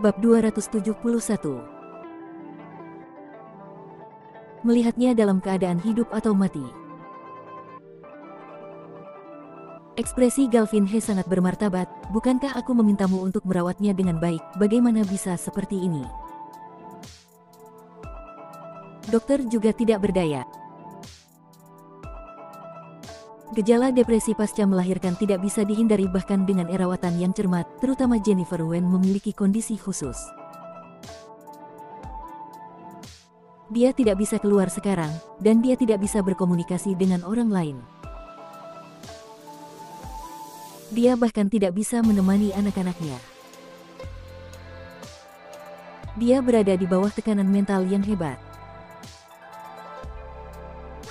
Bab 271. Melihatnya dalam keadaan hidup atau mati. Ekspresi Galvin He sangat bermartabat. Bukankah aku memintamu untuk merawatnya dengan baik? Bagaimana bisa seperti ini? Dokter juga tidak berdaya. Gejala depresi pasca melahirkan tidak bisa dihindari bahkan dengan erawatan yang cermat, terutama Jennifer Wen memiliki kondisi khusus. Dia tidak bisa keluar sekarang, dan dia tidak bisa berkomunikasi dengan orang lain. Dia bahkan tidak bisa menemani anak-anaknya. Dia berada di bawah tekanan mental yang hebat.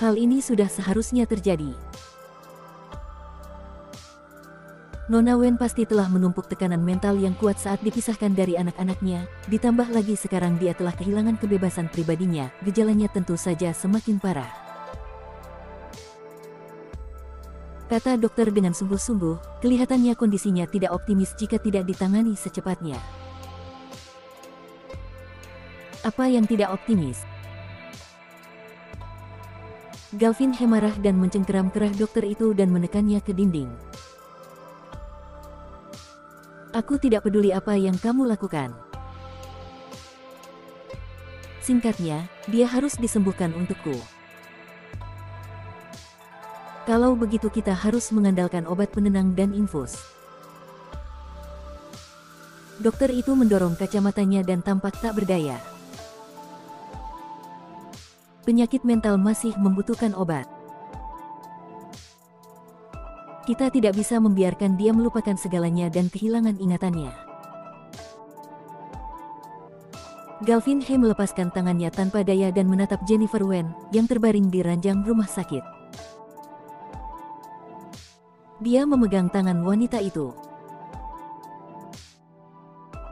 Hal ini sudah seharusnya terjadi. Nona Wen pasti telah menumpuk tekanan mental yang kuat saat dipisahkan dari anak-anaknya, ditambah lagi sekarang dia telah kehilangan kebebasan pribadinya, gejalanya tentu saja semakin parah. Kata dokter dengan sungguh-sungguh, kelihatannya kondisinya tidak optimis jika tidak ditangani secepatnya. Apa yang tidak optimis? Galvin He marah dan mencengkeram kerah dokter itu dan menekannya ke dinding. Aku tidak peduli apa yang kamu lakukan. Singkatnya, dia harus disembuhkan untukku. Kalau begitu kita harus mengandalkan obat penenang dan infus. Dokter itu mendorong kacamatanya dan tampak tak berdaya. Penyakit mental masih membutuhkan obat. Kita tidak bisa membiarkan dia melupakan segalanya dan kehilangan ingatannya. Galvin He melepaskan tangannya tanpa daya dan menatap Jennifer Wen yang terbaring di ranjang rumah sakit. Dia memegang tangan wanita itu.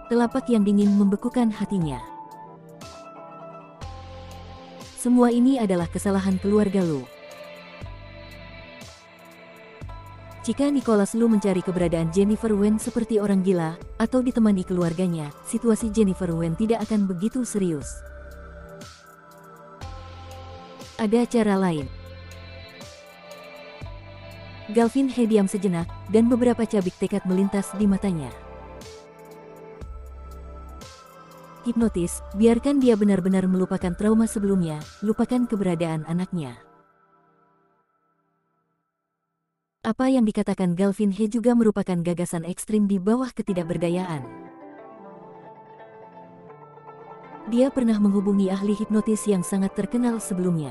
Telapak yang dingin membekukan hatinya. Semua ini adalah kesalahan keluarga Lu. Jika Nicholas Lu mencari keberadaan Jennifer Wen seperti orang gila, atau ditemani keluarganya, situasi Jennifer Wen tidak akan begitu serius. Ada cara lain. Galvin He diam sejenak, dan beberapa cabik tekad melintas di matanya. Hipnotis, biarkan dia benar-benar melupakan trauma sebelumnya, lupakan keberadaan anaknya. Apa yang dikatakan Galvin He juga merupakan gagasan ekstrim di bawah ketidakberdayaan. Dia pernah menghubungi ahli hipnotis yang sangat terkenal sebelumnya.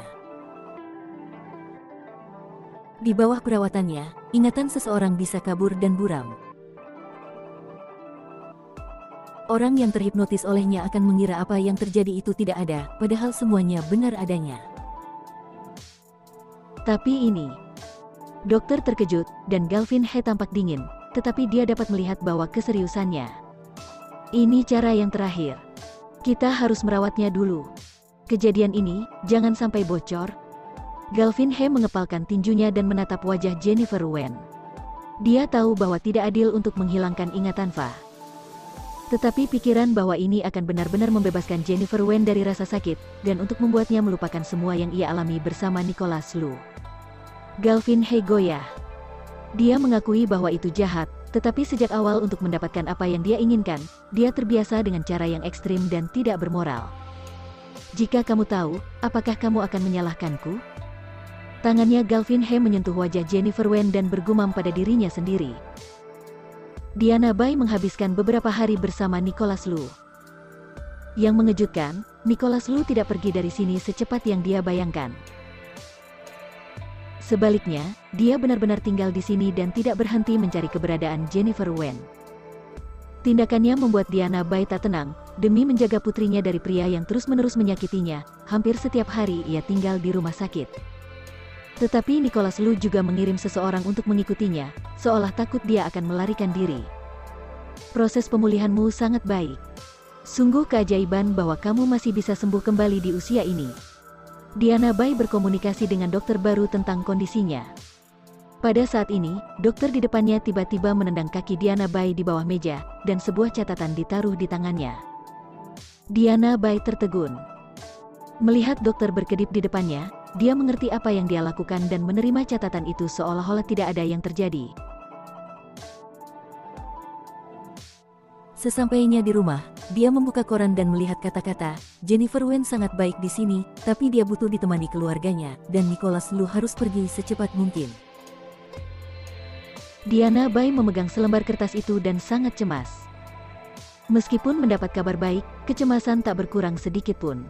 Di bawah perawatannya, ingatan seseorang bisa kabur dan buram. Orang yang terhipnotis olehnya akan mengira apa yang terjadi itu tidak ada, padahal semuanya benar adanya. Tapi ini... Dokter terkejut, dan Galvin He tampak dingin, tetapi dia dapat melihat bahwa keseriusannya. Ini cara yang terakhir. Kita harus merawatnya dulu. Kejadian ini, jangan sampai bocor. Galvin He mengepalkan tinjunya dan menatap wajah Jennifer Wen. Dia tahu bahwa tidak adil untuk menghilangkan ingatan Fa. Tetapi pikiran bahwa ini akan benar-benar membebaskan Jennifer Wen dari rasa sakit, dan untuk membuatnya melupakan semua yang ia alami bersama Nicholas Lu. Galvin He goyah. Dia mengakui bahwa itu jahat, tetapi sejak awal untuk mendapatkan apa yang dia inginkan, dia terbiasa dengan cara yang ekstrim dan tidak bermoral. Jika kamu tahu, apakah kamu akan menyalahkanku? Tangannya Galvin He menyentuh wajah Jennifer Wen dan bergumam pada dirinya sendiri. Diana Bai menghabiskan beberapa hari bersama Nicholas Lu. Yang mengejutkan, Nicholas Lu tidak pergi dari sini secepat yang dia bayangkan. Sebaliknya, dia benar-benar tinggal di sini dan tidak berhenti mencari keberadaan Jennifer Wen. Tindakannya membuat Diana Bai tak tenang, demi menjaga putrinya dari pria yang terus-menerus menyakitinya. Hampir setiap hari ia tinggal di rumah sakit. Tetapi Nicholas Lu juga mengirim seseorang untuk mengikutinya, seolah takut dia akan melarikan diri. Proses pemulihanmu sangat baik. Sungguh keajaiban bahwa kamu masih bisa sembuh kembali di usia ini. Diana Bai berkomunikasi dengan dokter baru tentang kondisinya. Pada saat ini, dokter di depannya tiba-tiba menendang kaki Diana Bai di bawah meja, dan sebuah catatan ditaruh di tangannya. Diana Bai tertegun. Melihat dokter berkedip di depannya, dia mengerti apa yang dia lakukan dan menerima catatan itu seolah-olah tidak ada yang terjadi. Sesampainya di rumah, dia membuka koran dan melihat kata-kata, Jennifer Wen sangat baik di sini, tapi dia butuh ditemani keluarganya, dan Nicholas Lu harus pergi secepat mungkin. Diana Bai memegang selembar kertas itu dan sangat cemas. Meskipun mendapat kabar baik, kecemasan tak berkurang sedikit pun.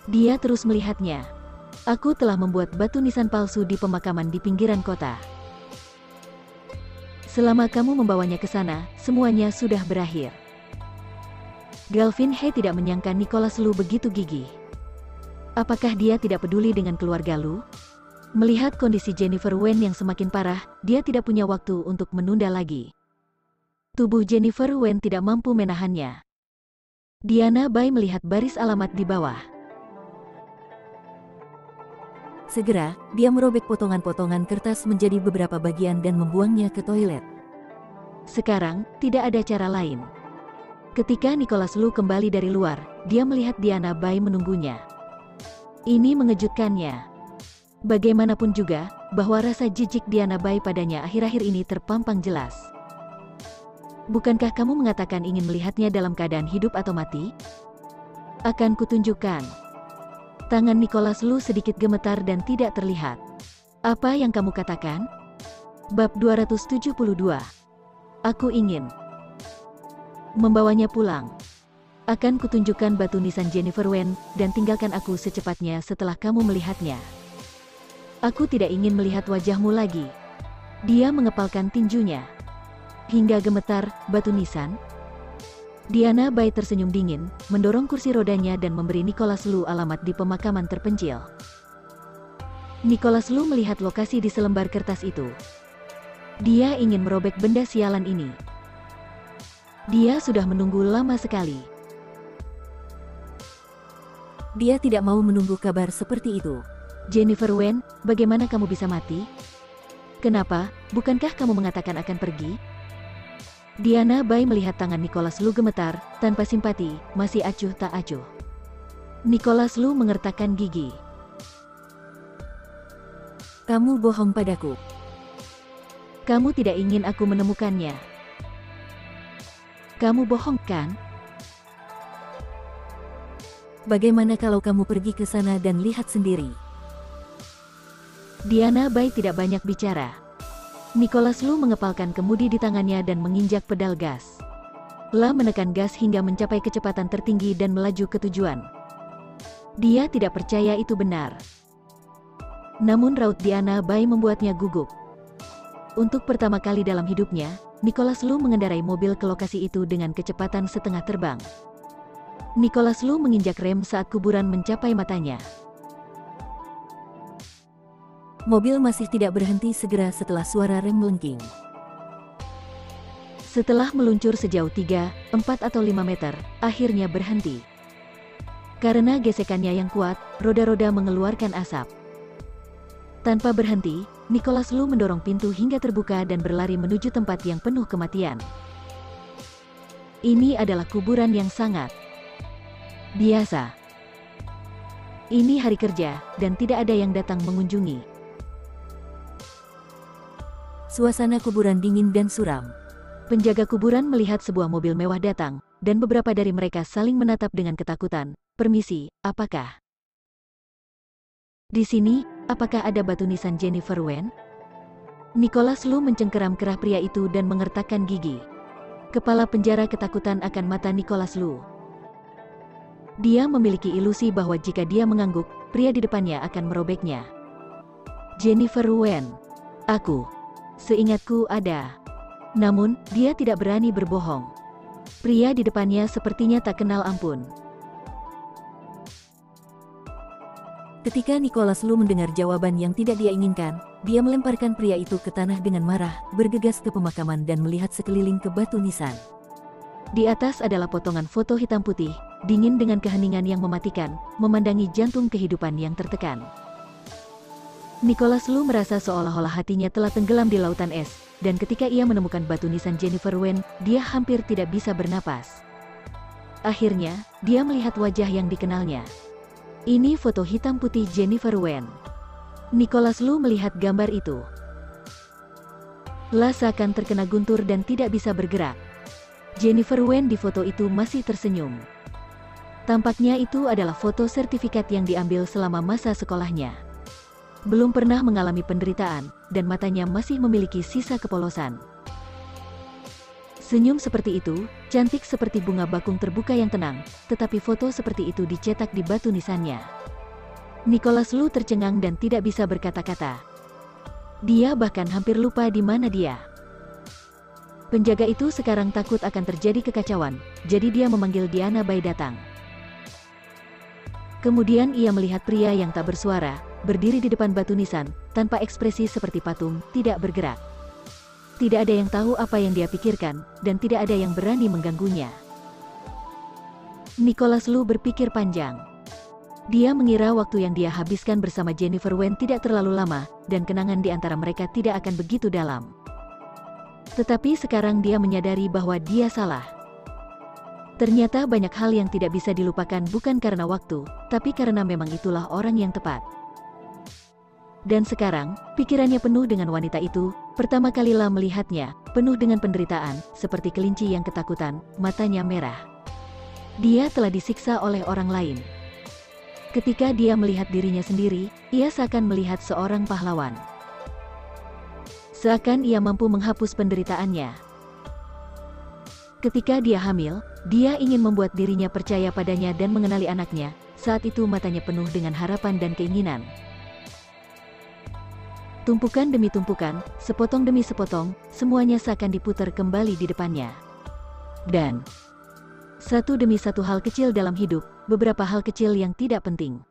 Dia terus melihatnya. Aku telah membuat batu nisan palsu di pemakaman di pinggiran kota. Selama kamu membawanya ke sana, semuanya sudah berakhir. Galvin He tidak menyangka Nicholas Lu begitu gigih. Apakah dia tidak peduli dengan keluarga Lu? Melihat kondisi Jennifer Wen yang semakin parah, dia tidak punya waktu untuk menunda lagi. Tubuh Jennifer Wen tidak mampu menahannya. Diana Bai melihat baris alamat di bawah. Segera, dia merobek potongan-potongan kertas menjadi beberapa bagian dan membuangnya ke toilet. Sekarang, tidak ada cara lain. Ketika Nicholas Lu kembali dari luar, dia melihat Diana Bai menunggunya. Ini mengejutkannya. Bagaimanapun juga, bahwa rasa jijik Diana Bai padanya akhir-akhir ini terpampang jelas. Bukankah kamu mengatakan ingin melihatnya dalam keadaan hidup atau mati? Akan kutunjukkan. Tangan Nicholas Lu sedikit gemetar dan tidak terlihat. Apa yang kamu katakan? Bab 272. Aku ingin membawanya pulang. Akan kutunjukkan batu nisan Jennifer Wen, dan tinggalkan aku secepatnya setelah kamu melihatnya. Aku tidak ingin melihat wajahmu lagi. Dia mengepalkan tinjunya. Hingga gemetar, batu nisan. Diana Bai tersenyum dingin, mendorong kursi rodanya dan memberi Nicholas Lu alamat di pemakaman terpencil. Nicholas Lu melihat lokasi di selembar kertas itu. Dia ingin merobek benda sialan ini. Dia sudah menunggu lama sekali. Dia tidak mau menunggu kabar seperti itu. Jennifer Wen, bagaimana kamu bisa mati? Kenapa, bukankah kamu mengatakan akan pergi? Diana Bai melihat tangan Nicholas Lu gemetar, tanpa simpati, masih acuh tak acuh. Nicholas Lu mengertakkan gigi. Kamu bohong padaku. Kamu tidak ingin aku menemukannya. Kamu bohong, kan? Bagaimana kalau kamu pergi ke sana dan lihat sendiri? Diana Bai tidak banyak bicara. Nicholas Lu mengepalkan kemudi di tangannya dan menginjak pedal gas. La menekan gas hingga mencapai kecepatan tertinggi dan melaju ke tujuan. Dia tidak percaya itu benar. Namun raut Diana Bai membuatnya gugup. Untuk pertama kali dalam hidupnya, Nicholas Lu mengendarai mobil ke lokasi itu dengan kecepatan setengah terbang. Nicholas Lu menginjak rem saat kuburan mencapai matanya. Mobil masih tidak berhenti segera setelah suara rem melengking. Setelah meluncur sejauh 3, 4 atau 5 meter, akhirnya berhenti. Karena gesekannya yang kuat, roda-roda mengeluarkan asap. Tanpa berhenti, Nicholas Lu mendorong pintu hingga terbuka dan berlari menuju tempat yang penuh kematian. Ini adalah kuburan yang sangat biasa. Ini hari kerja, dan tidak ada yang datang mengunjungi. Suasana kuburan dingin dan suram. Penjaga kuburan melihat sebuah mobil mewah datang, dan beberapa dari mereka saling menatap dengan ketakutan. Permisi, apakah di sini, apakah ada batu nisan Jennifer Wen? Nicholas Lu mencengkeram kerah pria itu dan mengertakkan gigi. Kepala penjara ketakutan akan mata Nicholas Lu. Dia memiliki ilusi bahwa jika dia mengangguk, pria di depannya akan merobeknya. Jennifer Wen. Seingatku ada. Namun, dia tidak berani berbohong. Pria di depannya sepertinya tak kenal ampun. Ketika Nicholas Lu mendengar jawaban yang tidak dia inginkan, dia melemparkan pria itu ke tanah dengan marah, bergegas ke pemakaman dan melihat sekeliling ke batu nisan. Di atas adalah potongan foto hitam putih, dingin dengan keheningan yang mematikan, memandangi jantung kehidupan yang tertekan. Nicholas Lu merasa seolah-olah hatinya telah tenggelam di lautan es, dan ketika ia menemukan batu nisan Jennifer Wen, dia hampir tidak bisa bernapas. Akhirnya, dia melihat wajah yang dikenalnya. Ini foto hitam putih Jennifer Wen. Nicholas Lu melihat gambar itu. La seakan terkena guntur dan tidak bisa bergerak. Jennifer Wen di foto itu masih tersenyum. Tampaknya itu adalah foto sertifikat yang diambil selama masa sekolahnya. Belum pernah mengalami penderitaan, dan matanya masih memiliki sisa kepolosan. Senyum seperti itu, cantik seperti bunga bakung terbuka yang tenang, tetapi foto seperti itu dicetak di batu nisannya. Nicholas Lu tercengang dan tidak bisa berkata-kata. Dia bahkan hampir lupa di mana dia. Penjaga itu sekarang takut akan terjadi kekacauan, jadi dia memanggil Diana Bai datang. Kemudian ia melihat pria yang tak bersuara, berdiri di depan batu nisan, tanpa ekspresi seperti patung, tidak bergerak. Tidak ada yang tahu apa yang dia pikirkan, dan tidak ada yang berani mengganggunya. Nicholas Lu berpikir panjang. Dia mengira waktu yang dia habiskan bersama Jennifer Wen tidak terlalu lama, dan kenangan di antara mereka tidak akan begitu dalam. Tetapi sekarang dia menyadari bahwa dia salah. Ternyata banyak hal yang tidak bisa dilupakan bukan karena waktu, tapi karena memang itulah orang yang tepat. Dan sekarang, pikirannya penuh dengan wanita itu. Pertama kali La melihatnya, penuh dengan penderitaan, seperti kelinci yang ketakutan, matanya merah. Dia telah disiksa oleh orang lain. Ketika dia melihat dirinya sendiri, ia seakan melihat seorang pahlawan. Seakan ia mampu menghapus penderitaannya. Ketika dia hamil, dia ingin membuat dirinya percaya padanya dan mengenali anaknya. Saat itu matanya penuh dengan harapan dan keinginan. Tumpukan demi tumpukan, sepotong demi sepotong, semuanya seakan diputar kembali di depannya. Dan satu demi satu hal kecil dalam hidup, beberapa hal kecil yang tidak penting.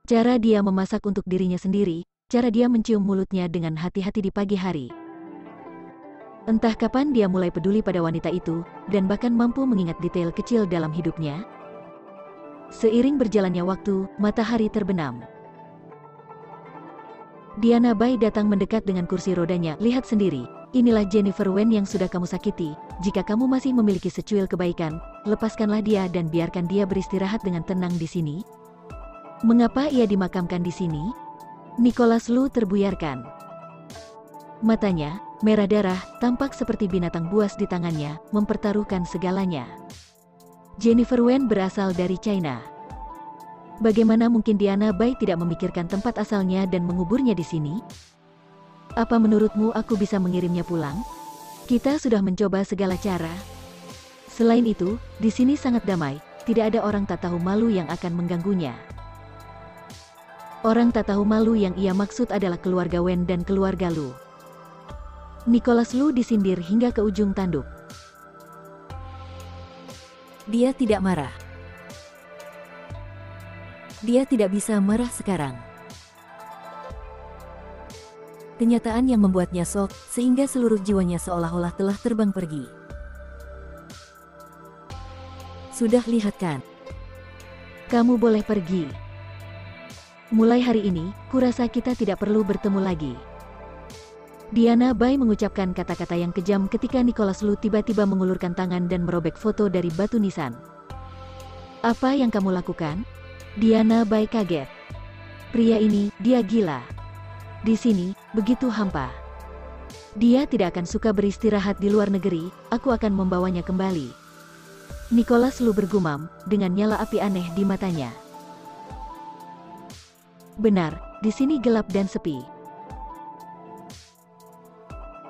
Cara dia memasak untuk dirinya sendiri, cara dia mencium mulutnya dengan hati-hati di pagi hari. Entah kapan dia mulai peduli pada wanita itu, dan bahkan mampu mengingat detail kecil dalam hidupnya. Seiring berjalannya waktu, matahari terbenam. Diana Bai datang mendekat dengan kursi rodanya. Lihat sendiri, inilah Jennifer Wen yang sudah kamu sakiti. Jika kamu masih memiliki secuil kebaikan, lepaskanlah dia dan biarkan dia beristirahat dengan tenang di sini. Mengapa ia dimakamkan di sini? Nicholas Lu terbuyarkan. Matanya, merah darah, tampak seperti binatang buas di tangannya, mempertaruhkan segalanya. Jennifer Wen berasal dari China. Bagaimana mungkin Diana Bai tidak memikirkan tempat asalnya dan menguburnya di sini? Apa menurutmu aku bisa mengirimnya pulang? Kita sudah mencoba segala cara. Selain itu, di sini sangat damai, tidak ada orang tak tahu malu yang akan mengganggunya. Orang tak tahu malu yang ia maksud adalah keluarga Wen dan keluarga Lu. Nicholas Lu disindir hingga ke ujung tanduk. Dia tidak marah. Dia tidak bisa marah sekarang. Kenyataan yang membuatnya shock, sehingga seluruh jiwanya seolah-olah telah terbang pergi. Sudah lihat kan? Kamu boleh pergi. Mulai hari ini, kurasa kita tidak perlu bertemu lagi. Diana Bai mengucapkan kata-kata yang kejam ketika Nicholas Lu tiba-tiba mengulurkan tangan dan merobek foto dari batu nisan. Apa yang kamu lakukan? Diana Bai kaget. Pria ini, dia gila. Di sini, begitu hampa. Dia tidak akan suka beristirahat di luar negeri, aku akan membawanya kembali. Nicholas Lu bergumam, dengan nyala api aneh di matanya. Benar, di sini gelap dan sepi.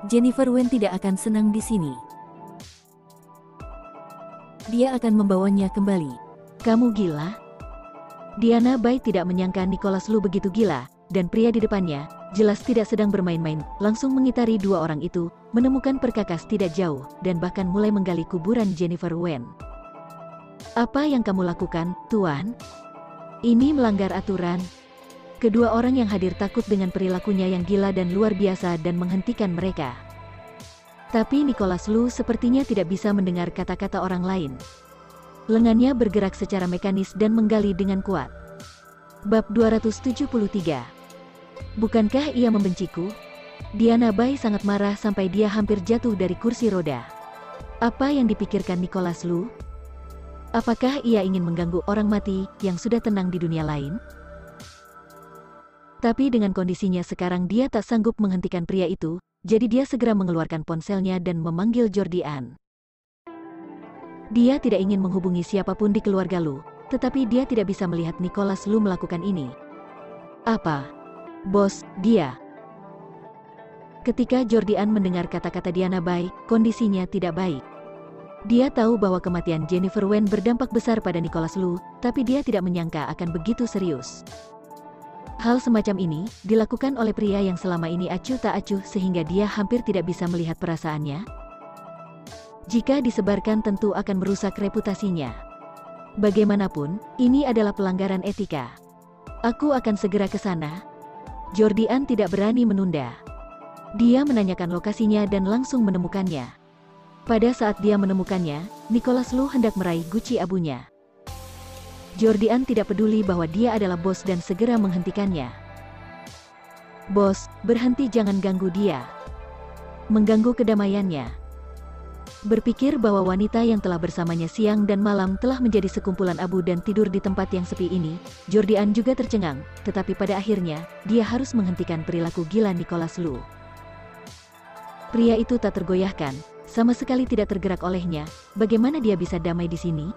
Jennifer Wen tidak akan senang di sini. Dia akan membawanya kembali. Kamu gila? Diana Bai tidak menyangka Nicholas Lu begitu gila, dan pria di depannya, jelas tidak sedang bermain-main, langsung mengitari dua orang itu, menemukan perkakas tidak jauh, dan bahkan mulai menggali kuburan Jennifer Wen. Apa yang kamu lakukan, Tuan? Ini melanggar aturan. Kedua orang yang hadir takut dengan perilakunya yang gila dan luar biasa dan menghentikan mereka. Tapi Nicholas Lu sepertinya tidak bisa mendengar kata-kata orang lain. Lengannya bergerak secara mekanis dan menggali dengan kuat. Bab 273. Bukankah ia membenciku? Diana Bai sangat marah sampai dia hampir jatuh dari kursi roda. Apa yang dipikirkan Nicholas Lu? Apakah ia ingin mengganggu orang mati yang sudah tenang di dunia lain? Tapi dengan kondisinya sekarang dia tak sanggup menghentikan pria itu, jadi dia segera mengeluarkan ponselnya dan memanggil Jordian. Dia tidak ingin menghubungi siapapun di keluarga Lu, tetapi dia tidak bisa melihat Nicholas Lu melakukan ini. Apa? Bos, dia. Ketika Jordian mendengar kata-kata Diana Bai, kondisinya tidak baik. Dia tahu bahwa kematian Jennifer Wen berdampak besar pada Nicholas Lu, tapi dia tidak menyangka akan begitu serius. Hal semacam ini dilakukan oleh pria yang selama ini acuh tak acuh sehingga dia hampir tidak bisa melihat perasaannya. Jika disebarkan tentu akan merusak reputasinya. Bagaimanapun, ini adalah pelanggaran etika. Aku akan segera ke sana. Jordian tidak berani menunda. Dia menanyakan lokasinya dan langsung menemukannya. Pada saat dia menemukannya, Nicholas Lu hendak meraih guci abunya. Jordian tidak peduli bahwa dia adalah bos dan segera menghentikannya. Bos, berhenti, jangan ganggu dia. Mengganggu kedamaiannya. Berpikir bahwa wanita yang telah bersamanya siang dan malam telah menjadi sekumpulan abu dan tidur di tempat yang sepi ini, Jordian juga tercengang, tetapi pada akhirnya, dia harus menghentikan perilaku gila Nicholas Lu. Pria itu tak tergoyahkan, sama sekali tidak tergerak olehnya. Bagaimana dia bisa damai di sini?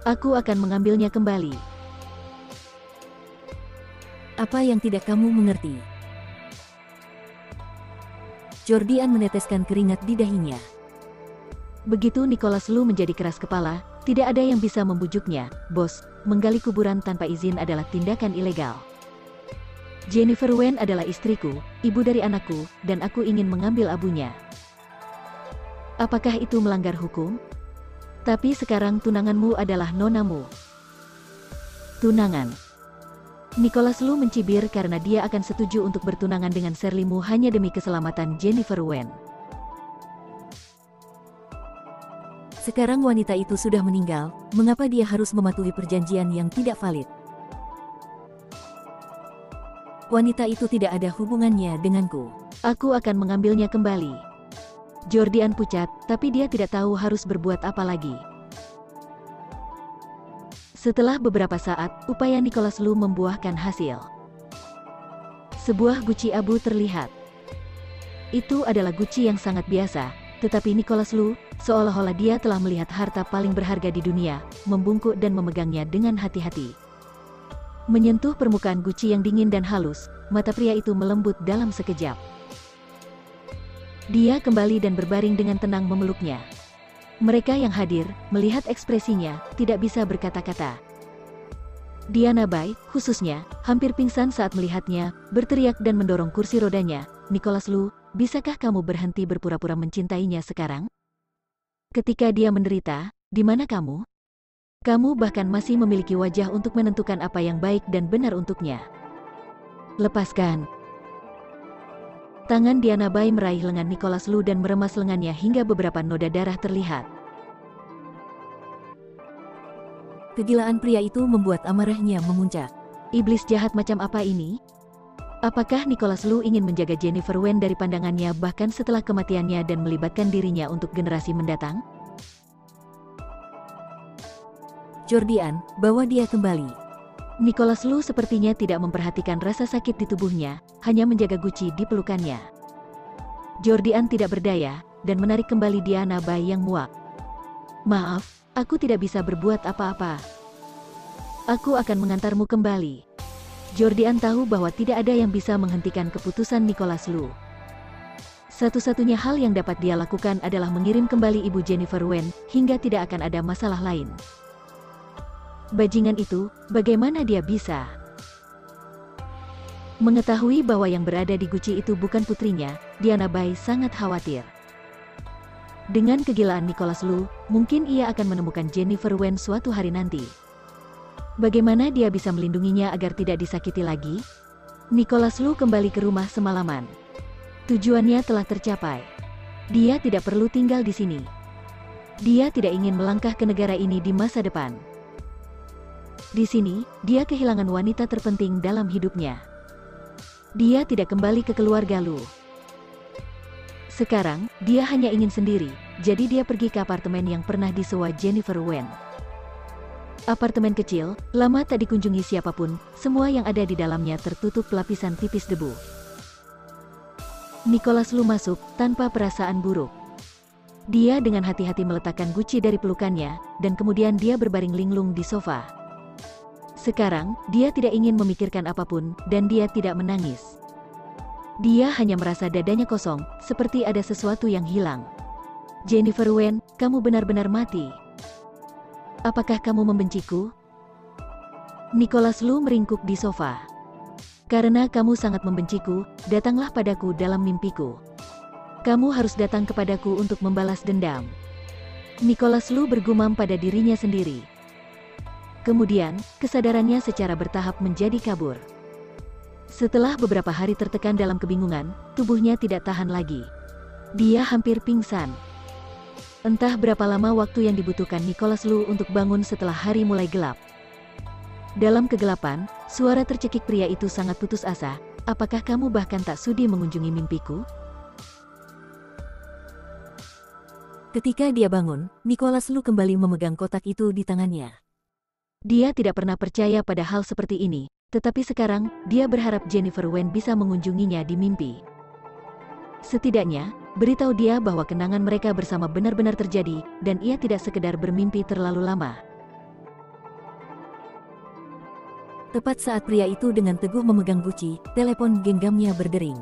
Aku akan mengambilnya kembali. Apa yang tidak kamu mengerti? Jordian meneteskan keringat di dahinya. Begitu Nicholas Lu menjadi keras kepala, tidak ada yang bisa membujuknya. Bos, menggali kuburan tanpa izin adalah tindakan ilegal. Jennifer Wen adalah istriku, ibu dari anakku, dan aku ingin mengambil abunya. Apakah itu melanggar hukum? Tapi sekarang tunanganmu adalah nonamu. Tunangan. Nicholas Lu mencibir karena dia akan setuju untuk bertunangan dengan Shirley Mu hanya demi keselamatan Jennifer Wen. Sekarang wanita itu sudah meninggal, mengapa dia harus mematuhi perjanjian yang tidak valid? Wanita itu tidak ada hubungannya denganku. Aku akan mengambilnya kembali. Jordian pucat, tapi dia tidak tahu harus berbuat apa lagi. Setelah beberapa saat, upaya Nicholas Lu membuahkan hasil. Sebuah guci abu terlihat. Itu adalah guci yang sangat biasa, tetapi Nicholas Lu, seolah-olah dia telah melihat harta paling berharga di dunia, membungkuk dan memegangnya dengan hati-hati. Menyentuh permukaan guci yang dingin dan halus, mata pria itu melembut dalam sekejap. Dia kembali dan berbaring dengan tenang memeluknya. Mereka yang hadir, melihat ekspresinya, tidak bisa berkata-kata. Diana Bai, khususnya, hampir pingsan saat melihatnya, berteriak dan mendorong kursi rodanya. Nicholas Lu, bisakah kamu berhenti berpura-pura mencintainya sekarang? Ketika dia menderita, di mana kamu? Kamu bahkan masih memiliki wajah untuk menentukan apa yang baik dan benar untuknya. Lepaskan. Tangan Diana Bai meraih lengan Nicholas Lu dan meremas lengannya hingga beberapa noda darah terlihat. Kegilaan pria itu membuat amarahnya memuncak. Iblis jahat macam apa ini? Apakah Nicholas Lu ingin menjaga Jennifer Wen dari pandangannya bahkan setelah kematiannya dan melibatkan dirinya untuk generasi mendatang? Jordian, bawa dia kembali. Nicholas Lu sepertinya tidak memperhatikan rasa sakit di tubuhnya, hanya menjaga guci di pelukannya. Jordian tidak berdaya, dan menarik kembali Diana Bai yang muak. Maaf, aku tidak bisa berbuat apa-apa. Aku akan mengantarmu kembali. Jordian tahu bahwa tidak ada yang bisa menghentikan keputusan Nicholas Lu. Satu-satunya hal yang dapat dia lakukan adalah mengirim kembali ibu Jennifer Wen, hingga tidak akan ada masalah lain. Bajingan itu, bagaimana dia bisa mengetahui bahwa yang berada di guci itu bukan putrinya? Diana Bai sangat khawatir. Dengan kegilaan Nicholas Lu, mungkin ia akan menemukan Jennifer Wen suatu hari nanti. Bagaimana dia bisa melindunginya agar tidak disakiti lagi? Nicholas Lu kembali ke rumah semalaman. Tujuannya telah tercapai. Dia tidak perlu tinggal di sini. Dia tidak ingin melangkah ke negara ini di masa depan. Di sini, dia kehilangan wanita terpenting dalam hidupnya. Dia tidak kembali ke keluarga Lu. Sekarang, dia hanya ingin sendiri, jadi dia pergi ke apartemen yang pernah disewa Jennifer Wen. Apartemen kecil, lama tak dikunjungi siapapun, semua yang ada di dalamnya tertutup lapisan tipis debu. Nicholas Lu masuk, tanpa perasaan buruk. Dia dengan hati-hati meletakkan guci dari pelukannya, dan kemudian dia berbaring linglung di sofa. Sekarang, dia tidak ingin memikirkan apapun, dan dia tidak menangis. Dia hanya merasa dadanya kosong, seperti ada sesuatu yang hilang. Jennifer Wen, kamu benar-benar mati. Apakah kamu membenciku? Nicholas Lu meringkuk di sofa. Karena kamu sangat membenciku, datanglah padaku dalam mimpiku. Kamu harus datang kepadaku untuk membalas dendam. Nicholas Lu bergumam pada dirinya sendiri. Kemudian, kesadarannya secara bertahap menjadi kabur. Setelah beberapa hari tertekan dalam kebingungan, tubuhnya tidak tahan lagi. Dia hampir pingsan. Entah berapa lama waktu yang dibutuhkan Nicholas Lu untuk bangun setelah hari mulai gelap. Dalam kegelapan, suara tercekik pria itu sangat putus asa. Apakah kamu bahkan tak sudi mengunjungi mimpiku? Ketika dia bangun, Nicholas Lu kembali memegang kotak itu di tangannya. Dia tidak pernah percaya pada hal seperti ini, tetapi sekarang, dia berharap Jennifer Wen bisa mengunjunginya di mimpi. Setidaknya, beritahu dia bahwa kenangan mereka bersama benar-benar terjadi, dan ia tidak sekedar bermimpi terlalu lama. Tepat saat pria itu dengan teguh memegang guci, telepon genggamnya berdering.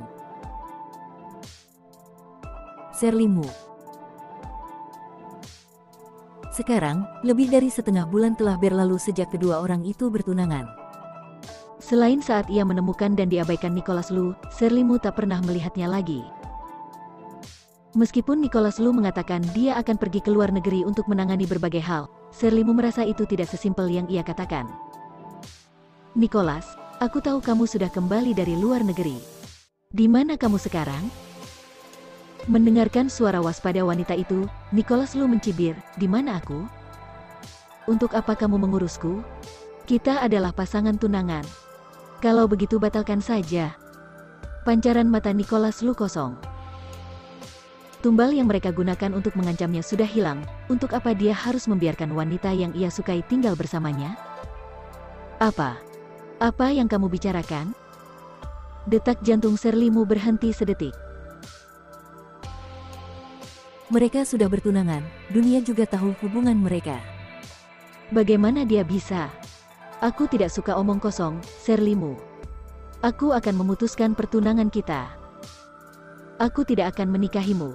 Shirley Mu. Sekarang, lebih dari setengah bulan telah berlalu sejak kedua orang itu bertunangan. Selain saat ia menemukan dan diabaikan Nicholas Lu, Shirley Mu tak pernah melihatnya lagi. Meskipun Nicholas Lu mengatakan dia akan pergi ke luar negeri untuk menangani berbagai hal, Shirley Mu merasa itu tidak sesimpel yang ia katakan. Nicholas, aku tahu kamu sudah kembali dari luar negeri. Di mana kamu sekarang? Mendengarkan suara waspada wanita itu, Nicholas Lu mencibir, di mana aku? Untuk apa kamu mengurusku? Kita adalah pasangan tunangan. Kalau begitu batalkan saja. Pancaran mata Nicholas Lu kosong. Tumbal yang mereka gunakan untuk mengancamnya sudah hilang, untuk apa dia harus membiarkan wanita yang ia sukai tinggal bersamanya? Apa? Apa yang kamu bicarakan? Detak jantung Shirley Mu berhenti sedetik. Mereka sudah bertunangan, dunia juga tahu hubungan mereka. Bagaimana dia bisa? Aku tidak suka omong kosong, Shirley Mu. Aku akan memutuskan pertunangan kita. Aku tidak akan menikahimu.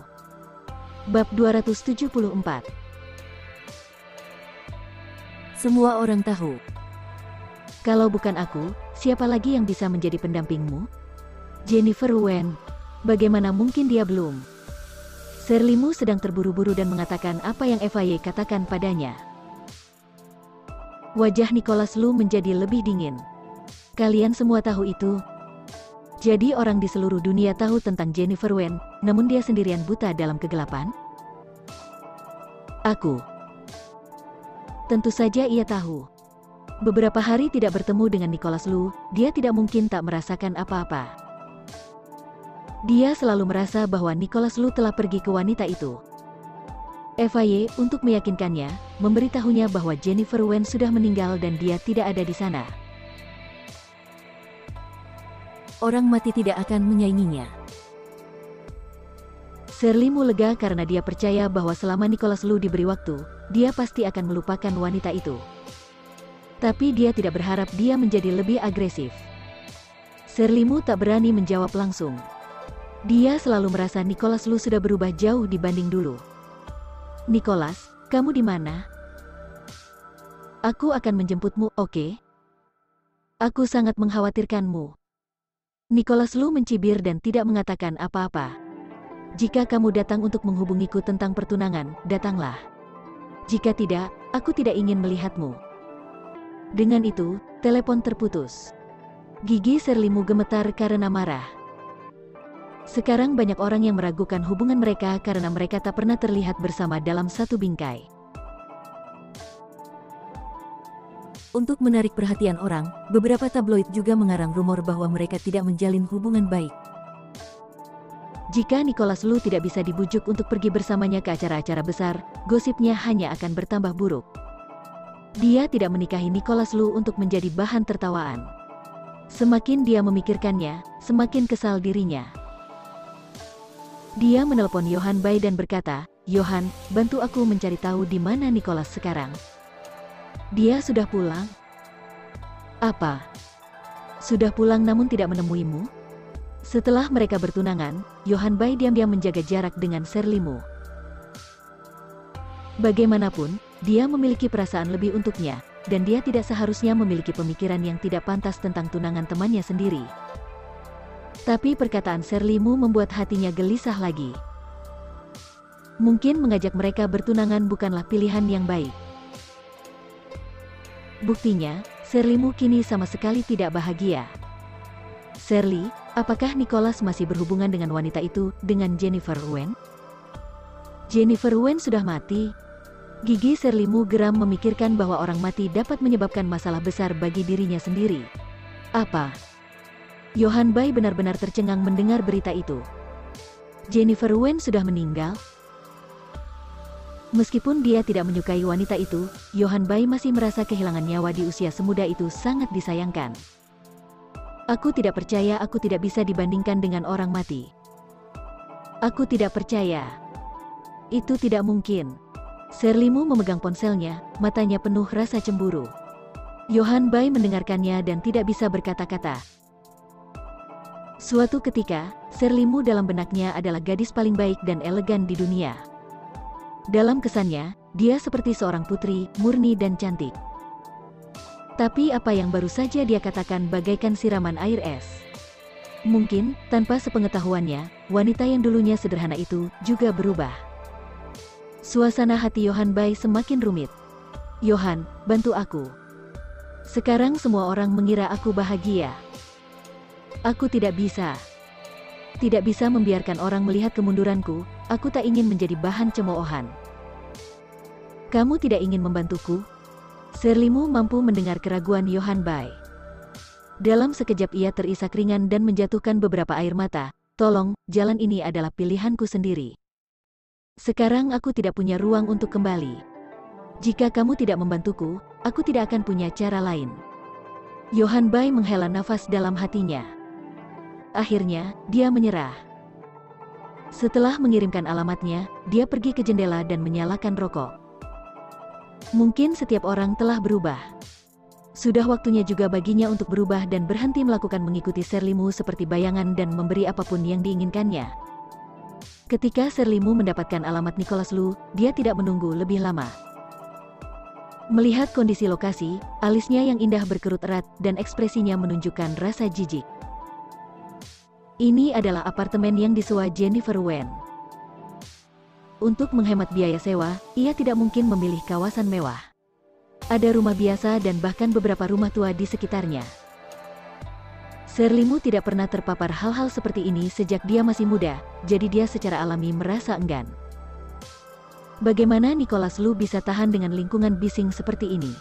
Bab 274. Semua orang tahu. Kalau bukan aku, siapa lagi yang bisa menjadi pendampingmu? Jennifer Wen. Bagaimana mungkin dia belum? Shirley Mu sedang terburu-buru dan mengatakan apa yang FY katakan padanya. Wajah Nicholas Lu menjadi lebih dingin. Kalian semua tahu itu? Jadi orang di seluruh dunia tahu tentang Jennifer Wen, namun dia sendirian buta dalam kegelapan? Aku. Tentu saja ia tahu. Beberapa hari tidak bertemu dengan Nicholas Lu, dia tidak mungkin tak merasakan apa-apa. Dia selalu merasa bahwa Nicholas Lu telah pergi ke wanita itu. FY, untuk meyakinkannya, memberitahunya bahwa Jennifer Wen sudah meninggal dan dia tidak ada di sana. Orang mati tidak akan menyainginya. Shirley Mu lega karena dia percaya bahwa selama Nicholas Lu diberi waktu, dia pasti akan melupakan wanita itu. Tapi dia tidak berharap dia menjadi lebih agresif. Shirley Mu tak berani menjawab langsung. Dia selalu merasa Nicholas Lu sudah berubah jauh dibanding dulu. Nicholas, kamu di mana? Aku akan menjemputmu, oke? Aku sangat mengkhawatirkanmu. Nicholas Lu mencibir dan tidak mengatakan apa-apa. Jika kamu datang untuk menghubungiku tentang pertunangan, datanglah. Jika tidak, aku tidak ingin melihatmu. Dengan itu, telepon terputus. Gigi Shirley Mu gemetar karena marah. Sekarang banyak orang yang meragukan hubungan mereka karena mereka tak pernah terlihat bersama dalam satu bingkai. Untuk menarik perhatian orang, beberapa tabloid juga mengarang rumor bahwa mereka tidak menjalin hubungan baik. Jika Nicholas Lu tidak bisa dibujuk untuk pergi bersamanya ke acara-acara besar, gosipnya hanya akan bertambah buruk. Dia tidak menikahi Nicholas Lu untuk menjadi bahan tertawaan. Semakin dia memikirkannya, semakin kesal dirinya. Dia menelpon Johan Bai dan berkata, "Johan, bantu aku mencari tahu di mana Nicholas sekarang." "Dia sudah pulang." "Apa? Sudah pulang namun tidak menemuimu?" Setelah mereka bertunangan, Johan Bai diam-diam menjaga jarak dengan Serlimu. Bagaimanapun, dia memiliki perasaan lebih untuknya, dan dia tidak seharusnya memiliki pemikiran yang tidak pantas tentang tunangan temannya sendiri. Tapi perkataan Serlimu membuat hatinya gelisah lagi. Mungkin mengajak mereka bertunangan bukanlah pilihan yang baik. Buktinya, Serlimu kini sama sekali tidak bahagia. "Serli, apakah Nicholas masih berhubungan dengan wanita itu, dengan Jennifer Wen?" "Jennifer Wen sudah mati." Gigi Serlimu geram memikirkan bahwa orang mati dapat menyebabkan masalah besar bagi dirinya sendiri. "Apa?" Johan Bai benar-benar tercengang mendengar berita itu. Jennifer Wen sudah meninggal? Meskipun dia tidak menyukai wanita itu, Johan Bai masih merasa kehilangan nyawa di usia semuda itu sangat disayangkan. "Aku tidak percaya aku tidak bisa dibandingkan dengan orang mati. Aku tidak percaya. Itu tidak mungkin." Serlimu memegang ponselnya, matanya penuh rasa cemburu. Johan Bai mendengarkannya dan tidak bisa berkata-kata. Suatu ketika, Serlimu dalam benaknya adalah gadis paling baik dan elegan di dunia. Dalam kesannya, dia seperti seorang putri, murni dan cantik. Tapi apa yang baru saja dia katakan bagaikan siraman air es. Mungkin, tanpa sepengetahuannya, wanita yang dulunya sederhana itu juga berubah. Suasana hati Johan Bai semakin rumit. "Johan, bantu aku. Sekarang semua orang mengira aku bahagia. Aku tidak bisa. Tidak bisa membiarkan orang melihat kemunduranku, aku tak ingin menjadi bahan cemoohan." "Kamu tidak ingin membantuku?" Serlimu mampu mendengar keraguan Johan Bai. Dalam sekejap ia terisak ringan dan menjatuhkan beberapa air mata. "Tolong, jalan ini adalah pilihanku sendiri. Sekarang aku tidak punya ruang untuk kembali. Jika kamu tidak membantuku, aku tidak akan punya cara lain." Johan Bai menghela nafas dalam hatinya. Akhirnya, dia menyerah. Setelah mengirimkan alamatnya, dia pergi ke jendela dan menyalakan rokok. Mungkin setiap orang telah berubah. Sudah waktunya juga baginya untuk berubah dan berhenti melakukan mengikuti Serlimu seperti bayangan dan memberi apapun yang diinginkannya. Ketika Serlimu mendapatkan alamat Nicholas Lu, dia tidak menunggu lebih lama. Melihat kondisi lokasi, alisnya yang indah berkerut erat dan ekspresinya menunjukkan rasa jijik. Ini adalah apartemen yang disewa Jennifer Wen. Untuk menghemat biaya sewa, ia tidak mungkin memilih kawasan mewah. Ada rumah biasa dan bahkan beberapa rumah tua di sekitarnya. Serlimu tidak pernah terpapar hal-hal seperti ini sejak dia masih muda, jadi dia secara alami merasa enggan. Bagaimana Nicholas Lu bisa tahan dengan lingkungan bising seperti ini?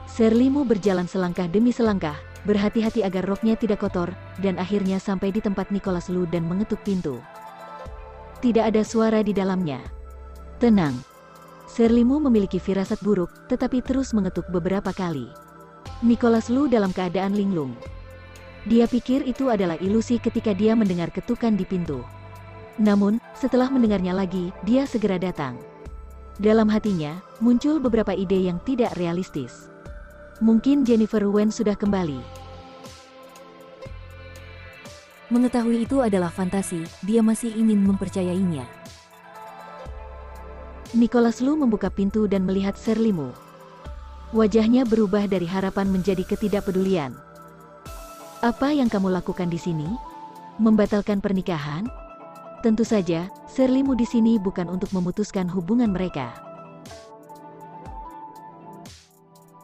Serlimu berjalan selangkah demi selangkah, berhati-hati agar roknya tidak kotor, dan akhirnya sampai di tempat Nicholas Lu dan mengetuk pintu. Tidak ada suara di dalamnya. Tenang. Serlimu memiliki firasat buruk, tetapi terus mengetuk beberapa kali. Nicholas Lu dalam keadaan linglung. Dia pikir itu adalah ilusi ketika dia mendengar ketukan di pintu. Namun, setelah mendengarnya lagi, dia segera datang. Dalam hatinya, muncul beberapa ide yang tidak realistis. Mungkin Jennifer Wen sudah kembali. Mengetahui itu adalah fantasi, dia masih ingin mempercayainya. Nicholas Lu membuka pintu dan melihat Serlimu. Wajahnya berubah dari harapan menjadi ketidakpedulian. "Apa yang kamu lakukan di sini? Membatalkan pernikahan?" Tentu saja, Serlimu di sini bukan untuk memutuskan hubungan mereka.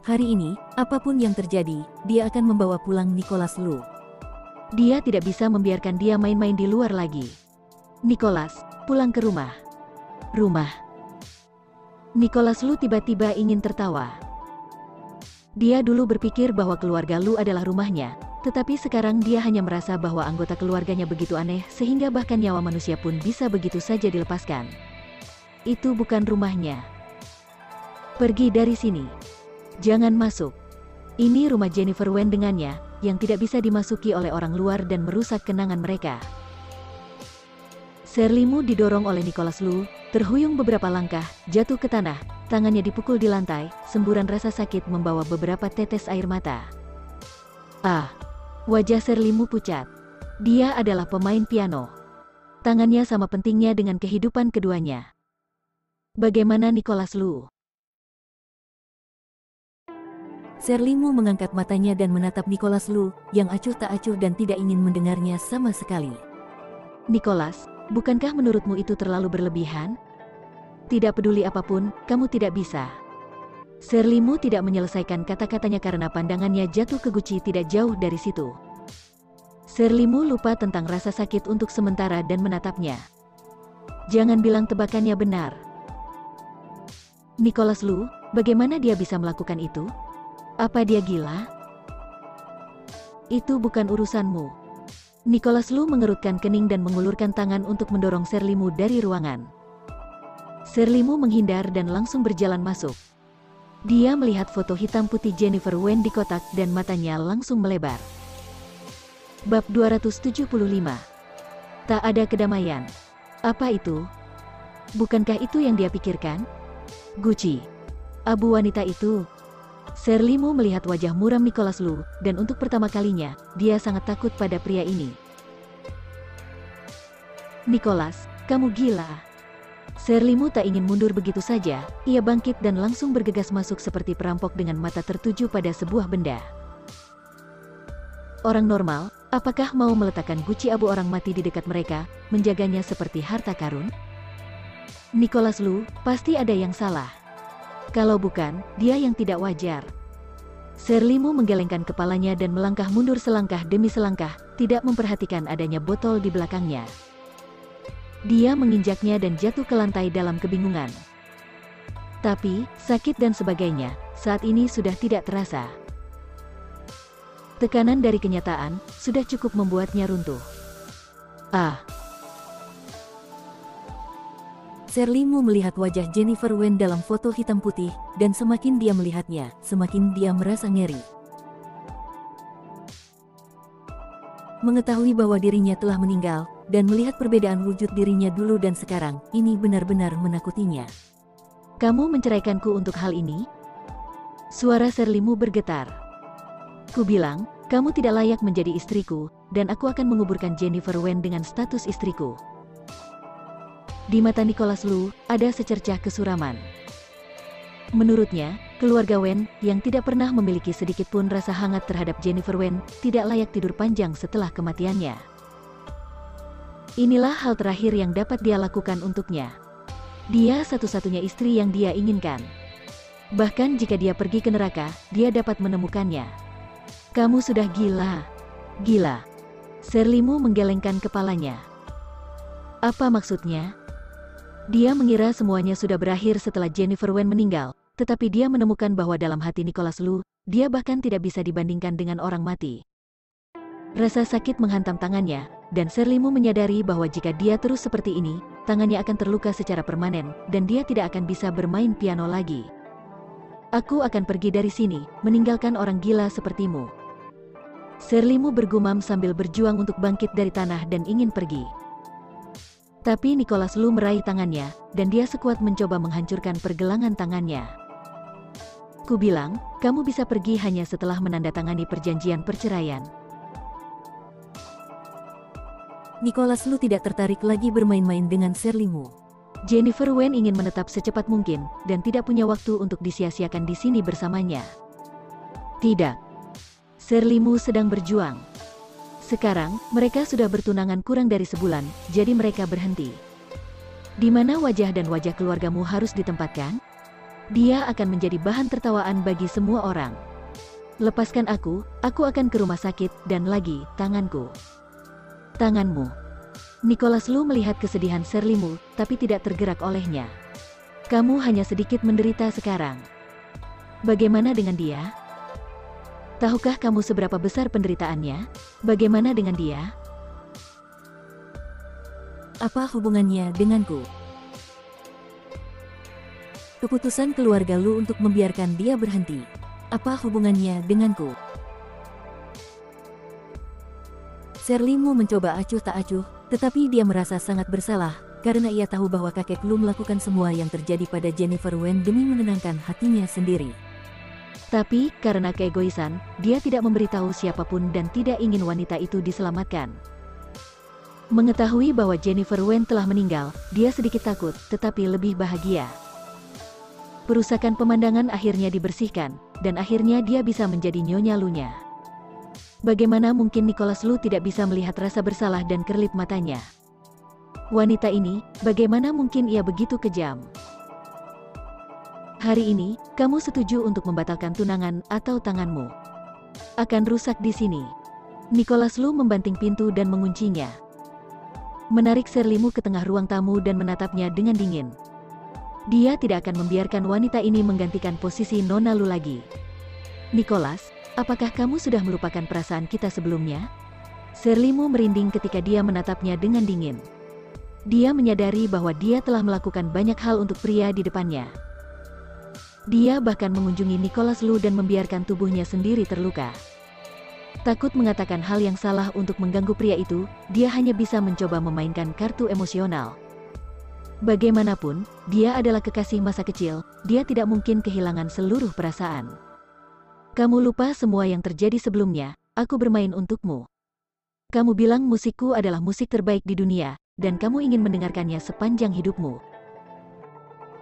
Hari ini, apapun yang terjadi, dia akan membawa pulang Nicholas Lu. Dia tidak bisa membiarkan dia main-main di luar lagi. "Nicholas, pulang ke rumah." "Rumah?" Nicholas Lu tiba-tiba ingin tertawa. Dia dulu berpikir bahwa keluarga Lu adalah rumahnya, tetapi sekarang dia hanya merasa bahwa anggota keluarganya begitu aneh sehingga bahkan nyawa manusia pun bisa begitu saja dilepaskan. Itu bukan rumahnya. Pergi dari sini. Jangan masuk. Ini rumah Jennifer Wen dengannya, yang tidak bisa dimasuki oleh orang luar dan merusak kenangan mereka. Serlimu didorong oleh Nicholas Lu, terhuyung beberapa langkah, jatuh ke tanah, tangannya dipukul di lantai, semburan rasa sakit membawa beberapa tetes air mata. Ah! Wajah Serlimu pucat. Dia adalah pemain piano. Tangannya sama pentingnya dengan kehidupan keduanya. Bagaimana Nicholas Lu? Serlimu mengangkat matanya dan menatap Nicholas Lu, yang acuh tak acuh dan tidak ingin mendengarnya sama sekali. Nicholas, bukankah menurutmu itu terlalu berlebihan? Tidak peduli apapun, kamu tidak bisa. Serlimu tidak menyelesaikan kata-katanya karena pandangannya jatuh ke Guci tidak jauh dari situ. Serlimu lupa tentang rasa sakit untuk sementara dan menatapnya. Jangan bilang tebakannya benar. Nicholas Lu, bagaimana dia bisa melakukan itu? Apa dia gila? Itu bukan urusanmu. Nicholas Lu mengerutkan kening dan mengulurkan tangan untuk mendorong Serlimu dari ruangan. Serlimu menghindar dan langsung berjalan masuk. Dia melihat foto hitam putih Jennifer Wen di kotak dan matanya langsung melebar. Bab 275. Tak ada kedamaian. Apa itu? Bukankah itu yang dia pikirkan? Guci. Abu wanita itu. Serlimu melihat wajah muram Nicholas Lu, dan untuk pertama kalinya, dia sangat takut pada pria ini. Nicholas, kamu gila. Serlimu tak ingin mundur begitu saja, ia bangkit dan langsung bergegas masuk seperti perampok dengan mata tertuju pada sebuah benda. Orang normal, apakah mau meletakkan guci abu orang mati di dekat mereka, menjaganya seperti harta karun? Nicholas Lu, pasti ada yang salah. Kalau bukan, dia yang tidak wajar. Serlimu menggelengkan kepalanya dan melangkah mundur selangkah demi selangkah, tidak memperhatikan adanya botol di belakangnya. Dia menginjaknya dan jatuh ke lantai dalam kebingungan. Tapi, sakit dan sebagainya, saat ini sudah tidak terasa. Tekanan dari kenyataan, sudah cukup membuatnya runtuh. Ah! Serlimu melihat wajah Jennifer Wen dalam foto hitam putih, dan semakin dia melihatnya, semakin dia merasa ngeri. Mengetahui bahwa dirinya telah meninggal, dan melihat perbedaan wujud dirinya dulu dan sekarang, ini benar-benar menakutinya. Kamu menceraikanku untuk hal ini? Suara Serlimu bergetar. Ku bilang, kamu tidak layak menjadi istriku, dan aku akan menguburkan Jennifer Wen dengan status istriku. Di mata Nicholas Lu, ada secercah kesuraman. Menurutnya, keluarga Wen, yang tidak pernah memiliki sedikit pun rasa hangat terhadap Jennifer Wen, tidak layak tidur panjang setelah kematiannya. Inilah hal terakhir yang dapat dia lakukan untuknya. Dia satu-satunya istri yang dia inginkan. Bahkan jika dia pergi ke neraka, dia dapat menemukannya. Kamu sudah gila. Gila. Serlimu menggelengkan kepalanya. Apa maksudnya? Dia mengira semuanya sudah berakhir setelah Jennifer Wen meninggal, tetapi dia menemukan bahwa dalam hati Nicholas Lu, dia bahkan tidak bisa dibandingkan dengan orang mati. Rasa sakit menghantam tangannya, dan Serlimu menyadari bahwa jika dia terus seperti ini, tangannya akan terluka secara permanen, dan dia tidak akan bisa bermain piano lagi. Aku akan pergi dari sini, meninggalkan orang gila sepertimu. Serlimu bergumam sambil berjuang untuk bangkit dari tanah dan ingin pergi. Tapi Nicholas Lu meraih tangannya, dan dia sekuat mencoba menghancurkan pergelangan tangannya. Ku bilang, kamu bisa pergi hanya setelah menandatangani perjanjian perceraian. Nicholas Lu tidak tertarik lagi bermain-main dengan Serlimu. Jennifer Wen ingin menetap secepat mungkin, dan tidak punya waktu untuk disia-siakan di sini bersamanya. Tidak. Serlimu sedang berjuang. Sekarang, mereka sudah bertunangan kurang dari sebulan, jadi mereka berhenti. Di mana wajah dan wajah keluargamu harus ditempatkan? Dia akan menjadi bahan tertawaan bagi semua orang. Lepaskan aku akan ke rumah sakit, dan lagi, tanganku. Tanganmu. Nicholas Lu melihat kesedihan Serlimu, tapi tidak tergerak olehnya. Kamu hanya sedikit menderita sekarang. Bagaimana dengan dia? Tahukah kamu seberapa besar penderitaannya? Bagaimana dengan dia? Apa hubungannya denganku? Keputusan keluarga Lu untuk membiarkan dia berhenti. Apa hubungannya denganku? Serlimu mencoba acuh tak acuh, tetapi dia merasa sangat bersalah, karena ia tahu bahwa kakek Lu melakukan semua yang terjadi pada Jennifer Wen demi menenangkan hatinya sendiri. Tapi, karena keegoisan, dia tidak memberitahu siapapun dan tidak ingin wanita itu diselamatkan. Mengetahui bahwa Jennifer Wen telah meninggal, dia sedikit takut, tetapi lebih bahagia. Perusakan pemandangan akhirnya dibersihkan, dan akhirnya dia bisa menjadi Nyonya Lunya. Bagaimana mungkin Nicholas Lu tidak bisa melihat rasa bersalah dan kerlip matanya? Wanita ini, bagaimana mungkin ia begitu kejam? Hari ini, kamu setuju untuk membatalkan tunangan atau tanganmu akan rusak di sini. Nicholas Lu membanting pintu dan menguncinya. Menarik Serlimu ke tengah ruang tamu dan menatapnya dengan dingin. Dia tidak akan membiarkan wanita ini menggantikan posisi Nona Lu lagi. Nicholas, apakah kamu sudah melupakan perasaan kita sebelumnya? Serlimu merinding ketika dia menatapnya dengan dingin. Dia menyadari bahwa dia telah melakukan banyak hal untuk pria di depannya. Dia bahkan mengunjungi Nicholas Lu dan membiarkan tubuhnya sendiri terluka. Takut mengatakan hal yang salah untuk mengganggu pria itu, dia hanya bisa mencoba memainkan kartu emosional. Bagaimanapun, dia adalah kekasih masa kecil, dia tidak mungkin kehilangan seluruh perasaan. Kamu lupa semua yang terjadi sebelumnya, aku bermain untukmu. Kamu bilang musikku adalah musik terbaik di dunia, dan kamu ingin mendengarkannya sepanjang hidupmu.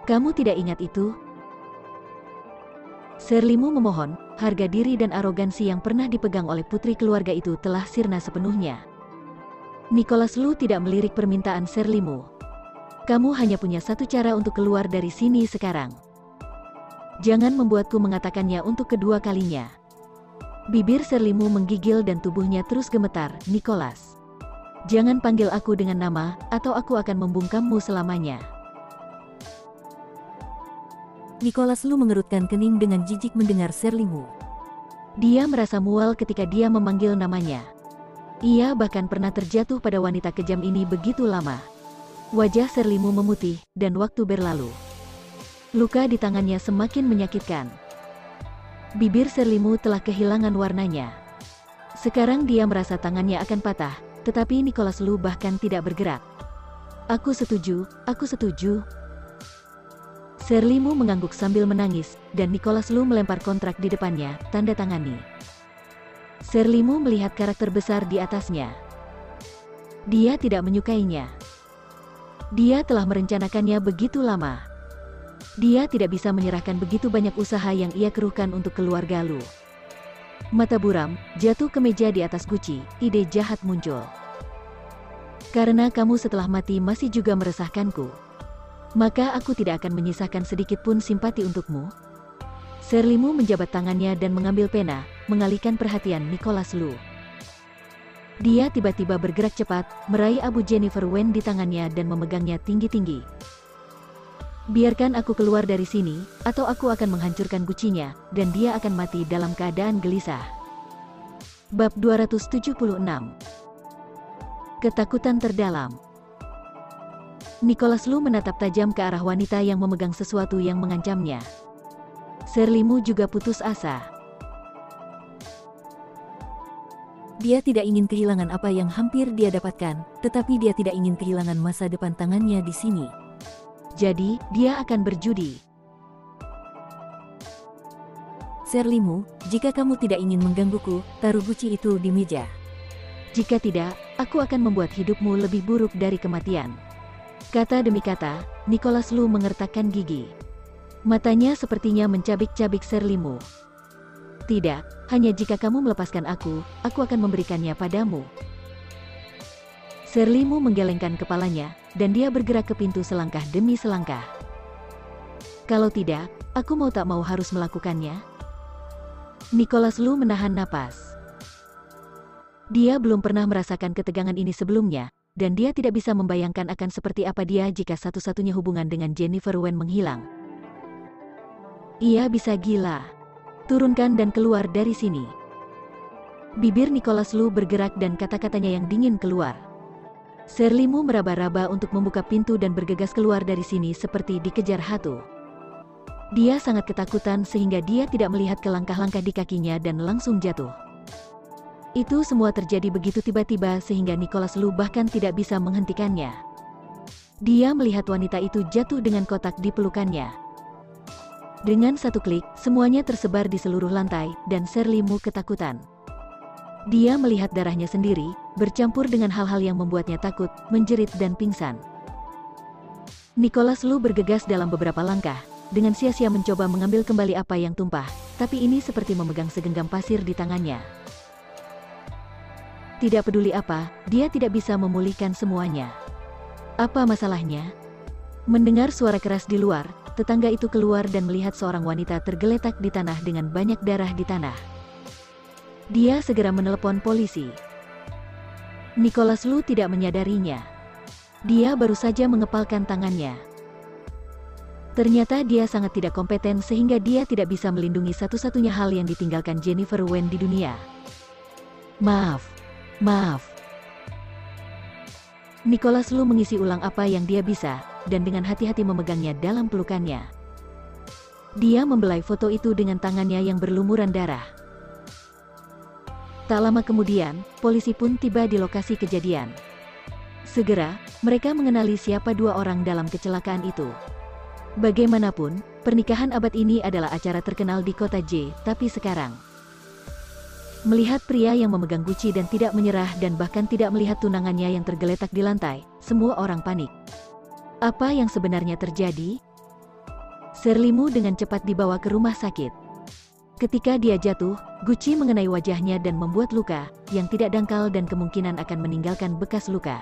Kamu tidak ingat itu? Serlimu memohon, harga diri dan arogansi yang pernah dipegang oleh putri keluarga itu telah sirna sepenuhnya. Nicholas Lu tidak melirik permintaan Serlimu. Kamu hanya punya satu cara untuk keluar dari sini sekarang. Jangan membuatku mengatakannya untuk kedua kalinya. Bibir Serlimu menggigil dan tubuhnya terus gemetar. Nicholas, jangan panggil aku dengan nama, atau aku akan membungkammu selamanya. Nicholas Lu mengerutkan kening dengan jijik mendengar Serlimu. Dia merasa mual ketika dia memanggil namanya. Ia bahkan pernah terjatuh pada wanita kejam ini begitu lama. Wajah Serlimu memutih, dan waktu berlalu. Luka di tangannya semakin menyakitkan. Bibir Serlimu telah kehilangan warnanya. Sekarang dia merasa tangannya akan patah, tetapi Nicholas Lu bahkan tidak bergerak. Aku setuju, aku setuju. Serlimu mengangguk sambil menangis, dan Nicholas Lu melempar kontrak di depannya, tanda tangani. Serlimu melihat karakter besar di atasnya. Dia tidak menyukainya. Dia telah merencanakannya begitu lama. Dia tidak bisa menyerahkan begitu banyak usaha yang ia keruhkan untuk keluarga Lu. Mata buram jatuh ke meja di atas guci, ide jahat muncul. Karena kamu setelah mati masih juga meresahkanku, maka aku tidak akan menyisakan sedikit pun simpati untukmu. Serlimu menjabat tangannya dan mengambil pena, mengalihkan perhatian Nicholas Lu. Dia tiba-tiba bergerak cepat, meraih abu Jennifer Wen di tangannya dan memegangnya tinggi-tinggi. Biarkan aku keluar dari sini, atau aku akan menghancurkan gucinya, dan dia akan mati dalam keadaan gelisah. Bab 276. Ketakutan terdalam. Nicholas Lu menatap tajam ke arah wanita yang memegang sesuatu yang mengancamnya. Serlimu juga putus asa. Dia tidak ingin kehilangan apa yang hampir dia dapatkan, tetapi dia tidak ingin kehilangan masa depan tangannya di sini. Jadi, dia akan berjudi. Serlimu, jika kamu tidak ingin menggangguku, taruh guci itu di meja. Jika tidak, aku akan membuat hidupmu lebih buruk dari kematian. Kata demi kata, Nicholas Lu mengertakkan gigi. Matanya sepertinya mencabik-cabik Serlimu. Tidak, hanya jika kamu melepaskan aku akan memberikannya padamu. Serlimu menggelengkan kepalanya, dan dia bergerak ke pintu selangkah demi selangkah. Kalau tidak, aku mau tak mau harus melakukannya. Nicholas Lu menahan napas. Dia belum pernah merasakan ketegangan ini sebelumnya, dan dia tidak bisa membayangkan akan seperti apa dia jika satu-satunya hubungan dengan Jennifer Wen menghilang. Ia bisa gila. Turunkan dan keluar dari sini. Bibir Nicholas Lu bergerak dan kata-katanya yang dingin keluar. Serlimu meraba-raba untuk membuka pintu dan bergegas keluar dari sini seperti dikejar hantu. Dia sangat ketakutan sehingga dia tidak melihat ke langkah-langkah di kakinya dan langsung jatuh. Itu semua terjadi begitu tiba-tiba sehingga Nicholas Lu bahkan tidak bisa menghentikannya. Dia melihat wanita itu jatuh dengan kotak di pelukannya. Dengan satu klik, semuanya tersebar di seluruh lantai, dan Serlimu ketakutan. Dia melihat darahnya sendiri, bercampur dengan hal-hal yang membuatnya takut, menjerit dan pingsan. Nicholas Lu bergegas dalam beberapa langkah, dengan sia-sia mencoba mengambil kembali apa yang tumpah, tapi ini seperti memegang segenggam pasir di tangannya. Tidak peduli apa, dia tidak bisa memulihkan semuanya. Apa masalahnya? Mendengar suara keras di luar, tetangga itu keluar dan melihat seorang wanita tergeletak di tanah dengan banyak darah di tanah. Dia segera menelepon polisi. Nicholas Lu tidak menyadarinya. Dia baru saja mengepalkan tangannya. Ternyata dia sangat tidak kompeten sehingga dia tidak bisa melindungi satu-satunya hal yang ditinggalkan Jennifer Wen di dunia. Maaf. Nicholas Lu mengisi ulang apa yang dia bisa, dan dengan hati-hati memegangnya dalam pelukannya. Dia membelai foto itu dengan tangannya yang berlumuran darah. Tak lama kemudian, polisi pun tiba di lokasi kejadian. Segera, mereka mengenali siapa dua orang dalam kecelakaan itu. Bagaimanapun, pernikahan abad ini adalah acara terkenal di kota J, tapi sekarang melihat pria yang memegang guci dan tidak menyerah dan bahkan tidak melihat tunangannya yang tergeletak di lantai, semua orang panik. Apa yang sebenarnya terjadi? Serlimu dengan cepat dibawa ke rumah sakit. Ketika dia jatuh, guci mengenai wajahnya dan membuat luka, yang tidak dangkal dan kemungkinan akan meninggalkan bekas luka.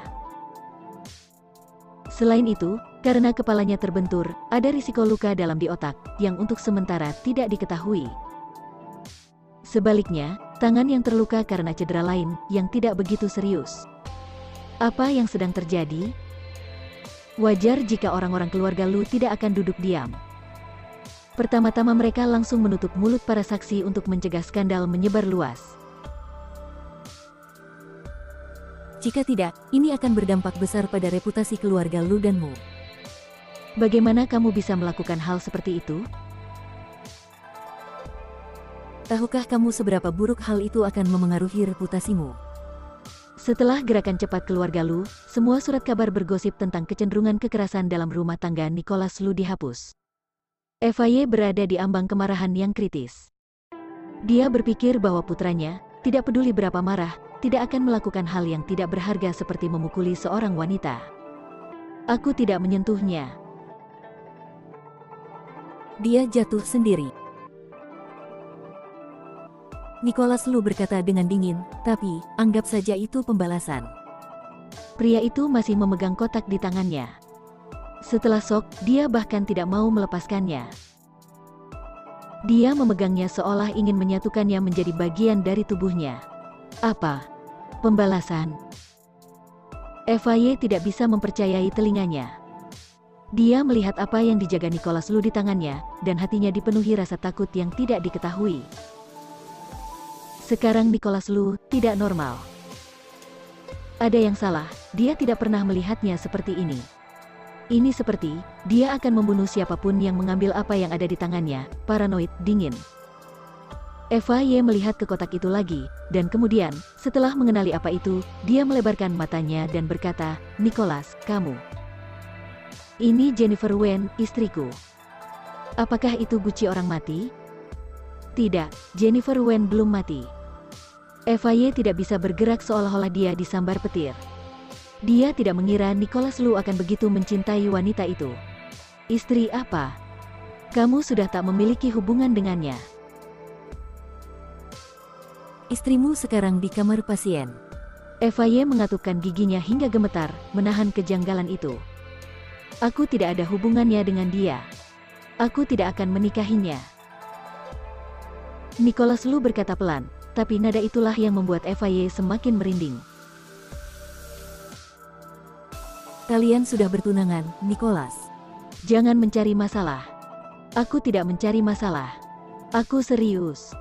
Selain itu, karena kepalanya terbentur, ada risiko luka dalam di otak, yang untuk sementara tidak diketahui. Sebaliknya, tangan yang terluka karena cedera lain, yang tidak begitu serius. Apa yang sedang terjadi? Wajar jika orang-orang keluarga Lu tidak akan duduk diam. Pertama-tama mereka langsung menutup mulut para saksi untuk mencegah skandal menyebar luas. Jika tidak, ini akan berdampak besar pada reputasi keluarga Lu dan Mu. Bagaimana kamu bisa melakukan hal seperti itu? Tahukah kamu seberapa buruk hal itu akan memengaruhi reputasimu? Setelah gerakan cepat keluarga Lu, semua surat kabar bergosip tentang kecenderungan kekerasan dalam rumah tangga Nicholas Lu dihapus. FAY berada di ambang kemarahan yang kritis. Dia berpikir bahwa putranya, tidak peduli berapa marah, tidak akan melakukan hal yang tidak berharga seperti memukuli seorang wanita. Aku tidak menyentuhnya. Dia jatuh sendiri. Nicholas Lu berkata dengan dingin, tapi, anggap saja itu pembalasan. Pria itu masih memegang kotak di tangannya. Setelah shock, dia bahkan tidak mau melepaskannya. Dia memegangnya seolah ingin menyatukannya menjadi bagian dari tubuhnya. Apa? Pembalasan? FAY tidak bisa mempercayai telinganya. Dia melihat apa yang dijaga Nicholas Lu di tangannya, dan hatinya dipenuhi rasa takut yang tidak diketahui. Sekarang Nicholas Lu tidak normal. Ada yang salah, dia tidak pernah melihatnya seperti ini. Ini seperti, dia akan membunuh siapapun yang mengambil apa yang ada di tangannya, paranoid, dingin. FAY melihat ke kotak itu lagi, dan kemudian, setelah mengenali apa itu, dia melebarkan matanya dan berkata, Nicholas, kamu. Ini Jennifer Wen, istriku. Apakah itu guci orang mati? Tidak, Jennifer Wen belum mati. FAY tidak bisa bergerak seolah-olah dia disambar petir. Dia tidak mengira Nicholas Lu akan begitu mencintai wanita itu. Istri apa? Kamu sudah tak memiliki hubungan dengannya. Istrimu sekarang di kamar pasien. FAY mengatupkan giginya hingga gemetar, menahan kejanggalan itu. Aku tidak ada hubungannya dengan dia. Aku tidak akan menikahinya. Nicholas Lu berkata pelan, tapi nada itulah yang membuat FAY semakin merinding. Kalian sudah bertunangan, Nicholas. Jangan mencari masalah. Aku tidak mencari masalah. Aku serius.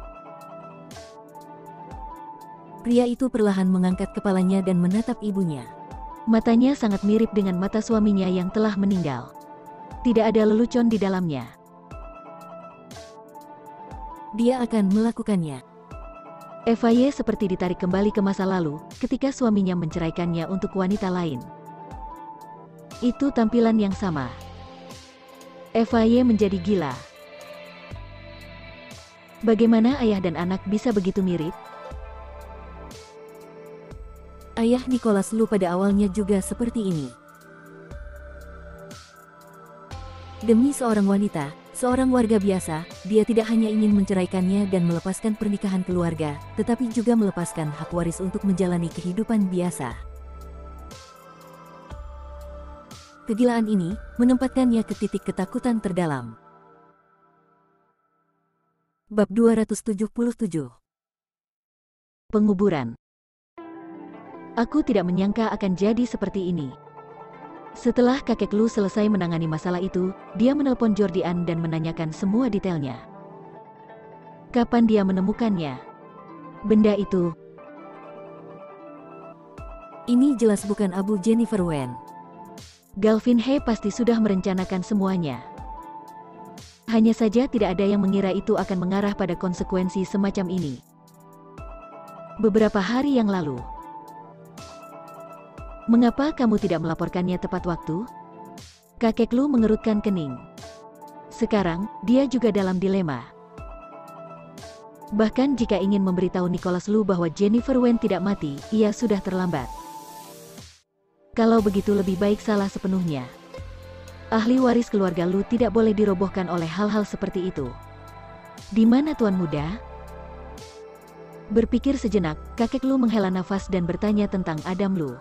Pria itu perlahan mengangkat kepalanya dan menatap ibunya. Matanya sangat mirip dengan mata suaminya yang telah meninggal. Tidak ada lelucon di dalamnya. Dia akan melakukannya. Eva-Ye seperti ditarik kembali ke masa lalu, ketika suaminya menceraikannya untuk wanita lain. Itu tampilan yang sama. Eva-Ye menjadi gila. Bagaimana ayah dan anak bisa begitu mirip? Ayah Nicholas Lu pada awalnya juga seperti ini. Demi seorang wanita, seorang warga biasa, dia tidak hanya ingin menceraikannya dan melepaskan pernikahan keluarga, tetapi juga melepaskan hak waris untuk menjalani kehidupan biasa. Kegilaan ini menempatkannya ke titik ketakutan terdalam. Bab 277. Penguburan. Aku tidak menyangka akan jadi seperti ini. Setelah kakek Lu selesai menangani masalah itu, dia menelpon Jordian dan menanyakan semua detailnya. Kapan dia menemukannya? Benda itu. Ini jelas bukan Abu Jennifer Wen. Galvin He pasti sudah merencanakan semuanya. Hanya saja tidak ada yang mengira itu akan mengarah pada konsekuensi semacam ini. Beberapa hari yang lalu. Mengapa kamu tidak melaporkannya tepat waktu? Kakek Lu mengerutkan kening. Sekarang, dia juga dalam dilema. Bahkan jika ingin memberitahu Nicholas Lu bahwa Jennifer Wen tidak mati, ia sudah terlambat. Kalau begitu lebih baik salah sepenuhnya. Ahli waris keluarga Lu tidak boleh dirobohkan oleh hal-hal seperti itu. Di mana Tuan Muda? Berpikir sejenak, kakek Lu menghela nafas dan bertanya tentang Adam Lu.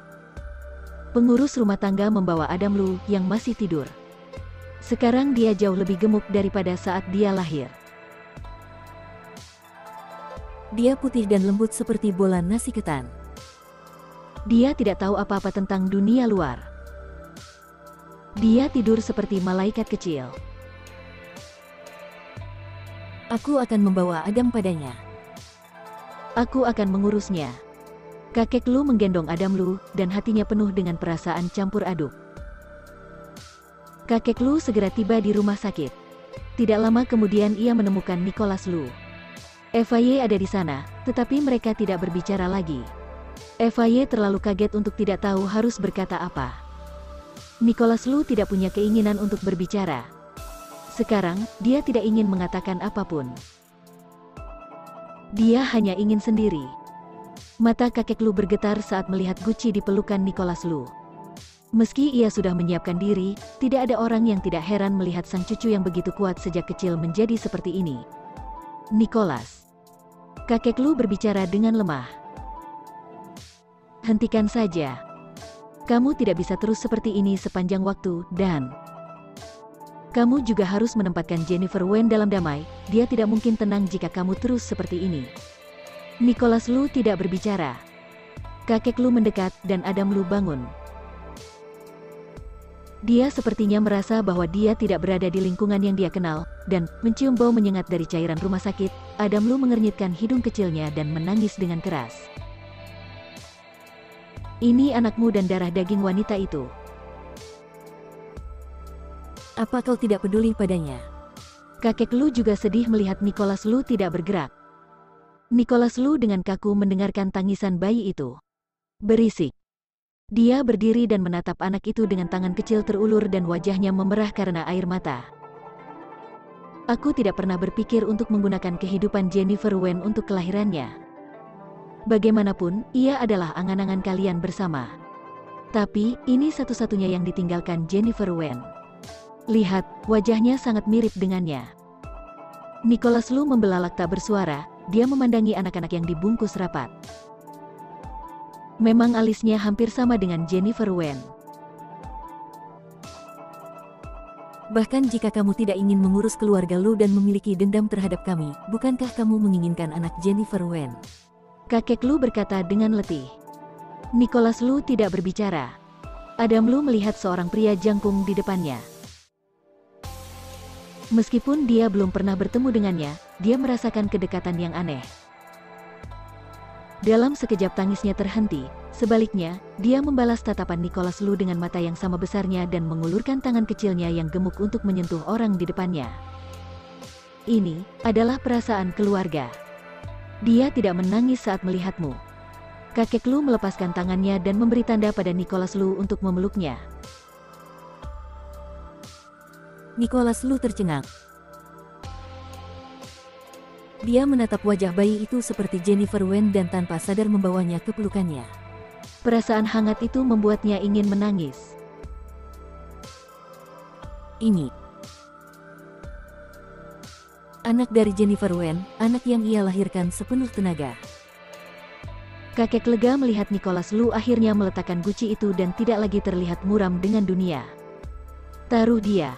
Pengurus rumah tangga membawa Adam Lu yang masih tidur. Sekarang dia jauh lebih gemuk daripada saat dia lahir. Dia putih dan lembut seperti bola nasi ketan. Dia tidak tahu apa-apa tentang dunia luar. Dia tidur seperti malaikat kecil. Aku akan membawa Adam padanya. Aku akan mengurusnya. Kakek Lu menggendong Adam Lu, dan hatinya penuh dengan perasaan campur aduk. Kakek Lu segera tiba di rumah sakit. Tidak lama kemudian ia menemukan Nicholas Lu. Eva-Ye ada di sana, tetapi mereka tidak berbicara lagi. Eva-Ye terlalu kaget untuk tidak tahu harus berkata apa. Nicholas Lu tidak punya keinginan untuk berbicara. Sekarang, dia tidak ingin mengatakan apapun. Dia hanya ingin sendiri. Mata kakek Lu bergetar saat melihat Gucci di pelukan Nicholas Lu. Meski ia sudah menyiapkan diri, tidak ada orang yang tidak heran melihat sang cucu yang begitu kuat sejak kecil menjadi seperti ini. Nicholas. Kakek Lu berbicara dengan lemah. Hentikan saja. Kamu tidak bisa terus seperti ini sepanjang waktu, dan kamu juga harus menempatkan Jennifer Wen dalam damai. Dia tidak mungkin tenang jika kamu terus seperti ini. Nicholas Lu tidak berbicara. Kakek Lu mendekat dan Adam Lu bangun. Dia sepertinya merasa bahwa dia tidak berada di lingkungan yang dia kenal, dan mencium bau menyengat dari cairan rumah sakit. Adam Lu mengernyitkan hidung kecilnya dan menangis dengan keras. Ini anakmu dan darah daging wanita itu. Apa kau tidak peduli padanya? Kakek Lu juga sedih melihat Nicholas Lu tidak bergerak. Nicholas Lu dengan kaku mendengarkan tangisan bayi itu. Berisik. Dia berdiri dan menatap anak itu dengan tangan kecil terulur dan wajahnya memerah karena air mata. Aku tidak pernah berpikir untuk menggunakan kehidupan Jennifer Wen untuk kelahirannya. Bagaimanapun, ia adalah angan-angan kalian bersama. Tapi, ini satu-satunya yang ditinggalkan Jennifer Wen. Lihat, wajahnya sangat mirip dengannya. Nicholas Lu membelalak tak bersuara. Dia memandangi anak-anak yang dibungkus rapat. Memang alisnya hampir sama dengan Jennifer Wen. Bahkan jika kamu tidak ingin mengurus keluarga Lu dan memiliki dendam terhadap kami, bukankah kamu menginginkan anak Jennifer Wen? Kakek Lu berkata dengan letih. Nicholas Lu tidak berbicara. Adam Lu melihat seorang pria jangkung di depannya. Meskipun dia belum pernah bertemu dengannya, dia merasakan kedekatan yang aneh. Dalam sekejap tangisnya terhenti, sebaliknya, dia membalas tatapan Nicholas Lu dengan mata yang sama besarnya dan mengulurkan tangan kecilnya yang gemuk untuk menyentuh orang di depannya. Ini adalah perasaan keluarga. Dia tidak menangis saat melihatmu. Kakek Lu melepaskan tangannya dan memberi tanda pada Nicholas Lu untuk memeluknya. Nicholas Lu tercengang. Dia menatap wajah bayi itu seperti Jennifer Wen dan tanpa sadar membawanya ke pelukannya. Perasaan hangat itu membuatnya ingin menangis. Ini anak dari Jennifer Wen, anak yang ia lahirkan sepenuh tenaga. Kakek lega melihat Nicholas Lu akhirnya meletakkan guci itu dan tidak lagi terlihat muram dengan dunia. Taruh dia.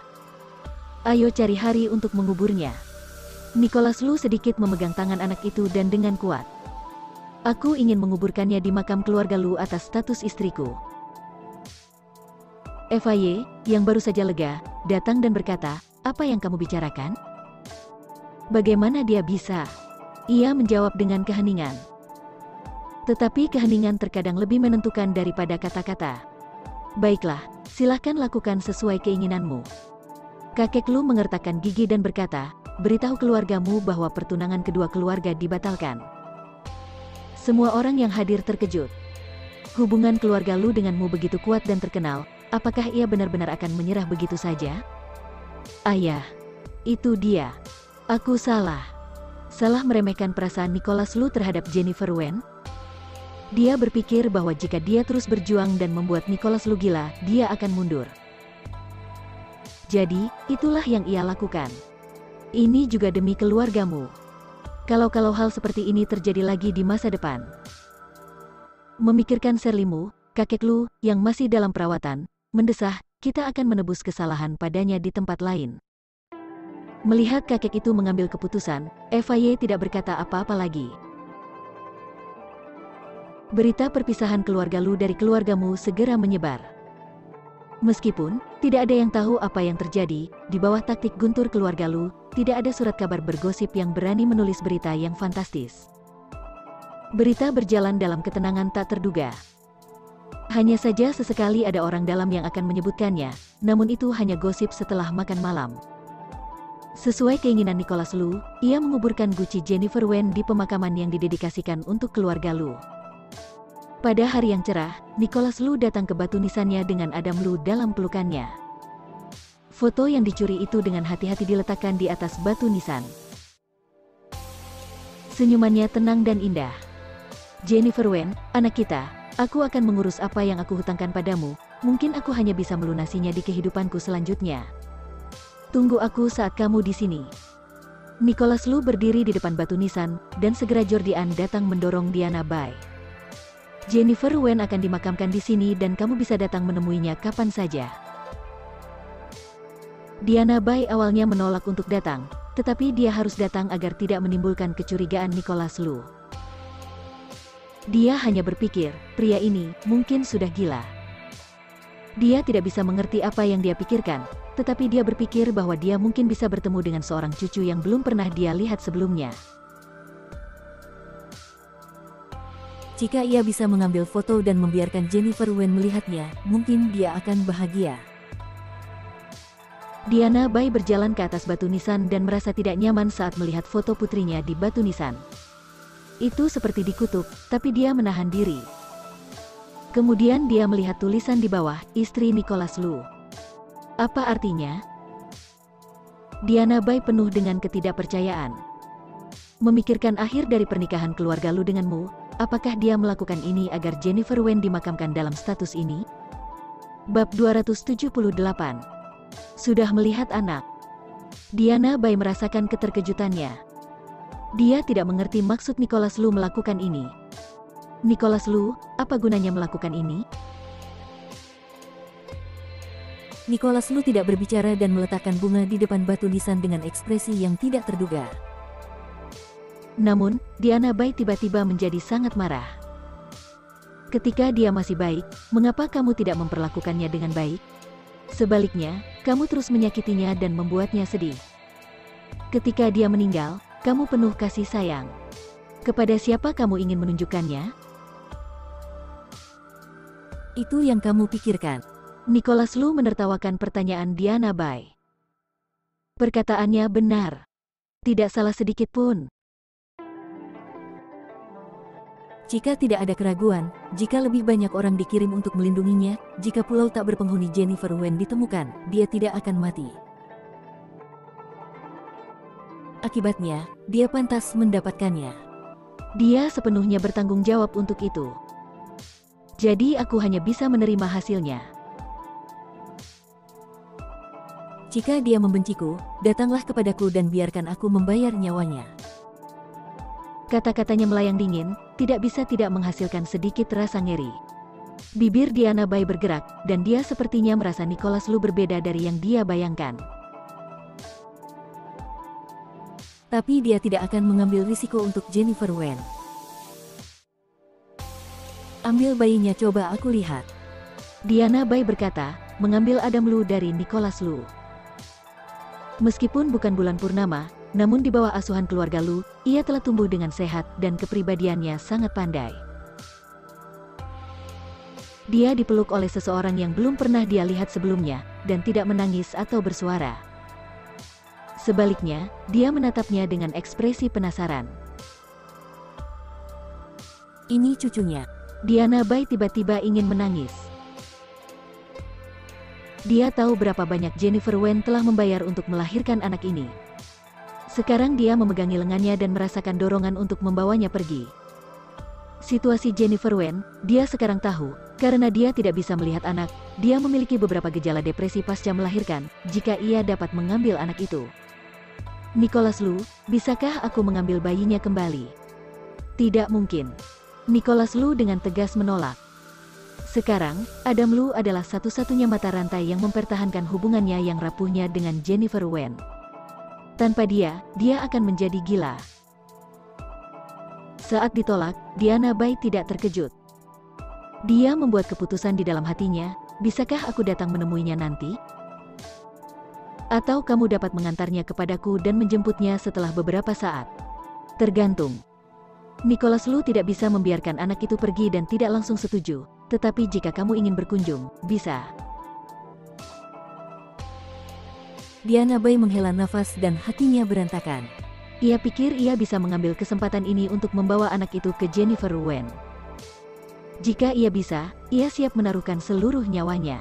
Ayo cari hari untuk menguburnya. Nicholas Lu sedikit memegang tangan anak itu dan dengan kuat. Aku ingin menguburkannya di makam keluarga Lu atas status istriku. FY, yang baru saja lega, datang dan berkata, apa yang kamu bicarakan? Bagaimana dia bisa? Ia menjawab dengan keheningan. Tetapi keheningan terkadang lebih menentukan daripada kata-kata. Baiklah, silahkan lakukan sesuai keinginanmu. Kakek Lu mengertakkan gigi dan berkata, beritahu keluargamu bahwa pertunangan kedua keluarga dibatalkan. Semua orang yang hadir terkejut. Hubungan keluarga Lu denganmu begitu kuat dan terkenal, apakah ia benar-benar akan menyerah begitu saja? Ayah, itu dia. Aku salah. Salah meremehkan perasaan Nicholas Lu terhadap Jennifer Wen. Dia berpikir bahwa jika dia terus berjuang dan membuat Nicholas Lu gila, dia akan mundur. Jadi, itulah yang ia lakukan. Ini juga demi keluargamu. Kalau hal seperti ini terjadi lagi di masa depan. Memikirkan Serlimu, kakek Lu, yang masih dalam perawatan, mendesah, kita akan menebus kesalahan padanya di tempat lain. Melihat kakek itu mengambil keputusan, FY tidak berkata apa-apa lagi. Berita perpisahan keluarga Lu dari keluargamu segera menyebar. Meskipun tidak ada yang tahu apa yang terjadi, di bawah taktik guntur keluarga Lu, tidak ada surat kabar bergosip yang berani menulis berita yang fantastis. Berita berjalan dalam ketenangan tak terduga. Hanya saja sesekali ada orang dalam yang akan menyebutkannya, namun itu hanya gosip setelah makan malam. Sesuai keinginan Nicholas Lu, ia menguburkan guci Jennifer Wen di pemakaman yang didedikasikan untuk keluarga Lu. Pada hari yang cerah, Nicholas Lu datang ke batu nisannya dengan Adam Lu dalam pelukannya. Foto yang dicuri itu dengan hati-hati diletakkan di atas batu nisan. Senyumannya tenang dan indah. Jennifer Wen, anak kita, aku akan mengurus apa yang aku hutangkan padamu, mungkin aku hanya bisa melunasinya di kehidupanku selanjutnya. Tunggu aku saat kamu di sini. Nicholas Lu berdiri di depan batu nisan, dan segera Jordian datang mendorong Diana Bai. Jennifer Wen akan dimakamkan di sini dan kamu bisa datang menemuinya kapan saja. Diana Bai awalnya menolak untuk datang, tetapi dia harus datang agar tidak menimbulkan kecurigaan Nicholas Lu. Dia hanya berpikir, pria ini mungkin sudah gila. Dia tidak bisa mengerti apa yang dia pikirkan, tetapi dia berpikir bahwa dia mungkin bisa bertemu dengan seorang cucu yang belum pernah dia lihat sebelumnya. Jika ia bisa mengambil foto dan membiarkan Jennifer Wen melihatnya, mungkin dia akan bahagia. Diana Bai berjalan ke atas batu nisan dan merasa tidak nyaman saat melihat foto putrinya di batu nisan. Itu seperti dikutuk, tapi dia menahan diri. Kemudian dia melihat tulisan di bawah, istri Nicholas Lu. Apa artinya? Diana Bai penuh dengan ketidakpercayaan. Memikirkan akhir dari pernikahan keluarga Lu denganmu, apakah dia melakukan ini agar Jennifer Wen dimakamkan dalam status ini? Bab 278. Sudah melihat anak. Diana Bai merasakan keterkejutannya. Dia tidak mengerti maksud Nicholas Lu melakukan ini. Nicholas Lu, apa gunanya melakukan ini? Nicholas Lu tidak berbicara dan meletakkan bunga di depan batu nisan dengan ekspresi yang tidak terduga. Namun, Diana Bai tiba-tiba menjadi sangat marah. Ketika dia masih baik, mengapa kamu tidak memperlakukannya dengan baik? Sebaliknya, kamu terus menyakitinya dan membuatnya sedih. Ketika dia meninggal, kamu penuh kasih sayang. Kepada siapa kamu ingin menunjukkannya? Itu yang kamu pikirkan. Nicholas Lu menertawakan pertanyaan Diana Bai. Perkataannya benar. Tidak salah sedikit pun. Jika tidak ada keraguan, jika lebih banyak orang dikirim untuk melindunginya, jika pulau tak berpenghuni Jennifer Wen ditemukan, dia tidak akan mati. Akibatnya, dia pantas mendapatkannya. Dia sepenuhnya bertanggung jawab untuk itu. Jadi aku hanya bisa menerima hasilnya. Jika dia membenciku, datanglah kepadaku dan biarkan aku membayar nyawanya. Kata-katanya melayang dingin, tidak bisa tidak menghasilkan sedikit rasa ngeri. Bibir Diana Bai bergerak, dan dia sepertinya merasa Nicholas Lu berbeda dari yang dia bayangkan. Tapi dia tidak akan mengambil risiko untuk Jennifer Wen. Ambil bayinya, coba aku lihat. Diana Bai berkata, mengambil Adam Lu dari Nicholas Lu. Meskipun bukan bulan purnama, namun di bawah asuhan keluarga Lu, ia telah tumbuh dengan sehat dan kepribadiannya sangat pandai. Dia dipeluk oleh seseorang yang belum pernah dia lihat sebelumnya, dan tidak menangis atau bersuara. Sebaliknya, dia menatapnya dengan ekspresi penasaran. Ini cucunya. Diana Bai tiba-tiba ingin menangis. Dia tahu berapa banyak Jennifer Wen telah membayar untuk melahirkan anak ini. Sekarang dia memegangi lengannya dan merasakan dorongan untuk membawanya pergi. Situasi Jennifer Wen, dia sekarang tahu, karena dia tidak bisa melihat anak, dia memiliki beberapa gejala depresi pasca melahirkan, jika ia dapat mengambil anak itu. Nicholas Lu, bisakah aku mengambil bayinya kembali? Tidak mungkin. Nicholas Lu dengan tegas menolak. Sekarang, Adam Lu adalah satu-satunya mata rantai yang mempertahankan hubungannya yang rapuhnya dengan Jennifer Wen. Tanpa dia, dia akan menjadi gila. Saat ditolak, Diana Bai tidak terkejut. Dia membuat keputusan di dalam hatinya, bisakah aku datang menemuinya nanti? Atau kamu dapat mengantarnya kepadaku dan menjemputnya setelah beberapa saat? Tergantung. Nicholas Lu tidak bisa membiarkan anak itu pergi dan tidak langsung setuju, tetapi jika kamu ingin berkunjung, bisa. Diana Bai menghela nafas dan hatinya berantakan. Ia pikir ia bisa mengambil kesempatan ini untuk membawa anak itu ke Jennifer Wen. Jika ia bisa, ia siap menaruhkan seluruh nyawanya.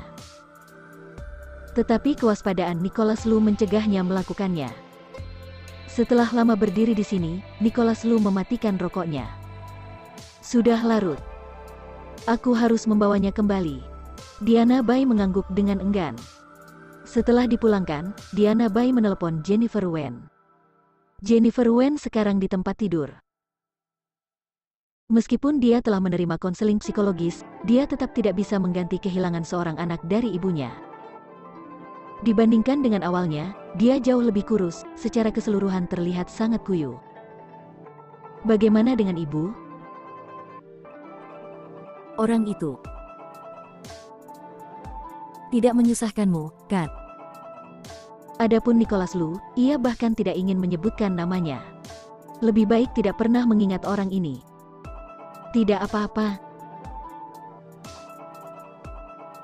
Tetapi kewaspadaan Nicholas Lu mencegahnya melakukannya. Setelah lama berdiri di sini, Nicholas Lu mematikan rokoknya. Sudah larut. Aku harus membawanya kembali. Diana Bai mengangguk dengan enggan. Setelah dipulangkan, Diana Bai menelepon Jennifer Wen. Jennifer Wen sekarang di tempat tidur. Meskipun dia telah menerima konseling psikologis, dia tetap tidak bisa mengganti kehilangan seorang anak dari ibunya. Dibandingkan dengan awalnya, dia jauh lebih kurus, secara keseluruhan terlihat sangat kuyu. Bagaimana dengan ibu? Orang itu tidak menyusahkanmu, kan? Adapun Nicholas Lu, ia bahkan tidak ingin menyebutkan namanya. Lebih baik tidak pernah mengingat orang ini. Tidak apa-apa.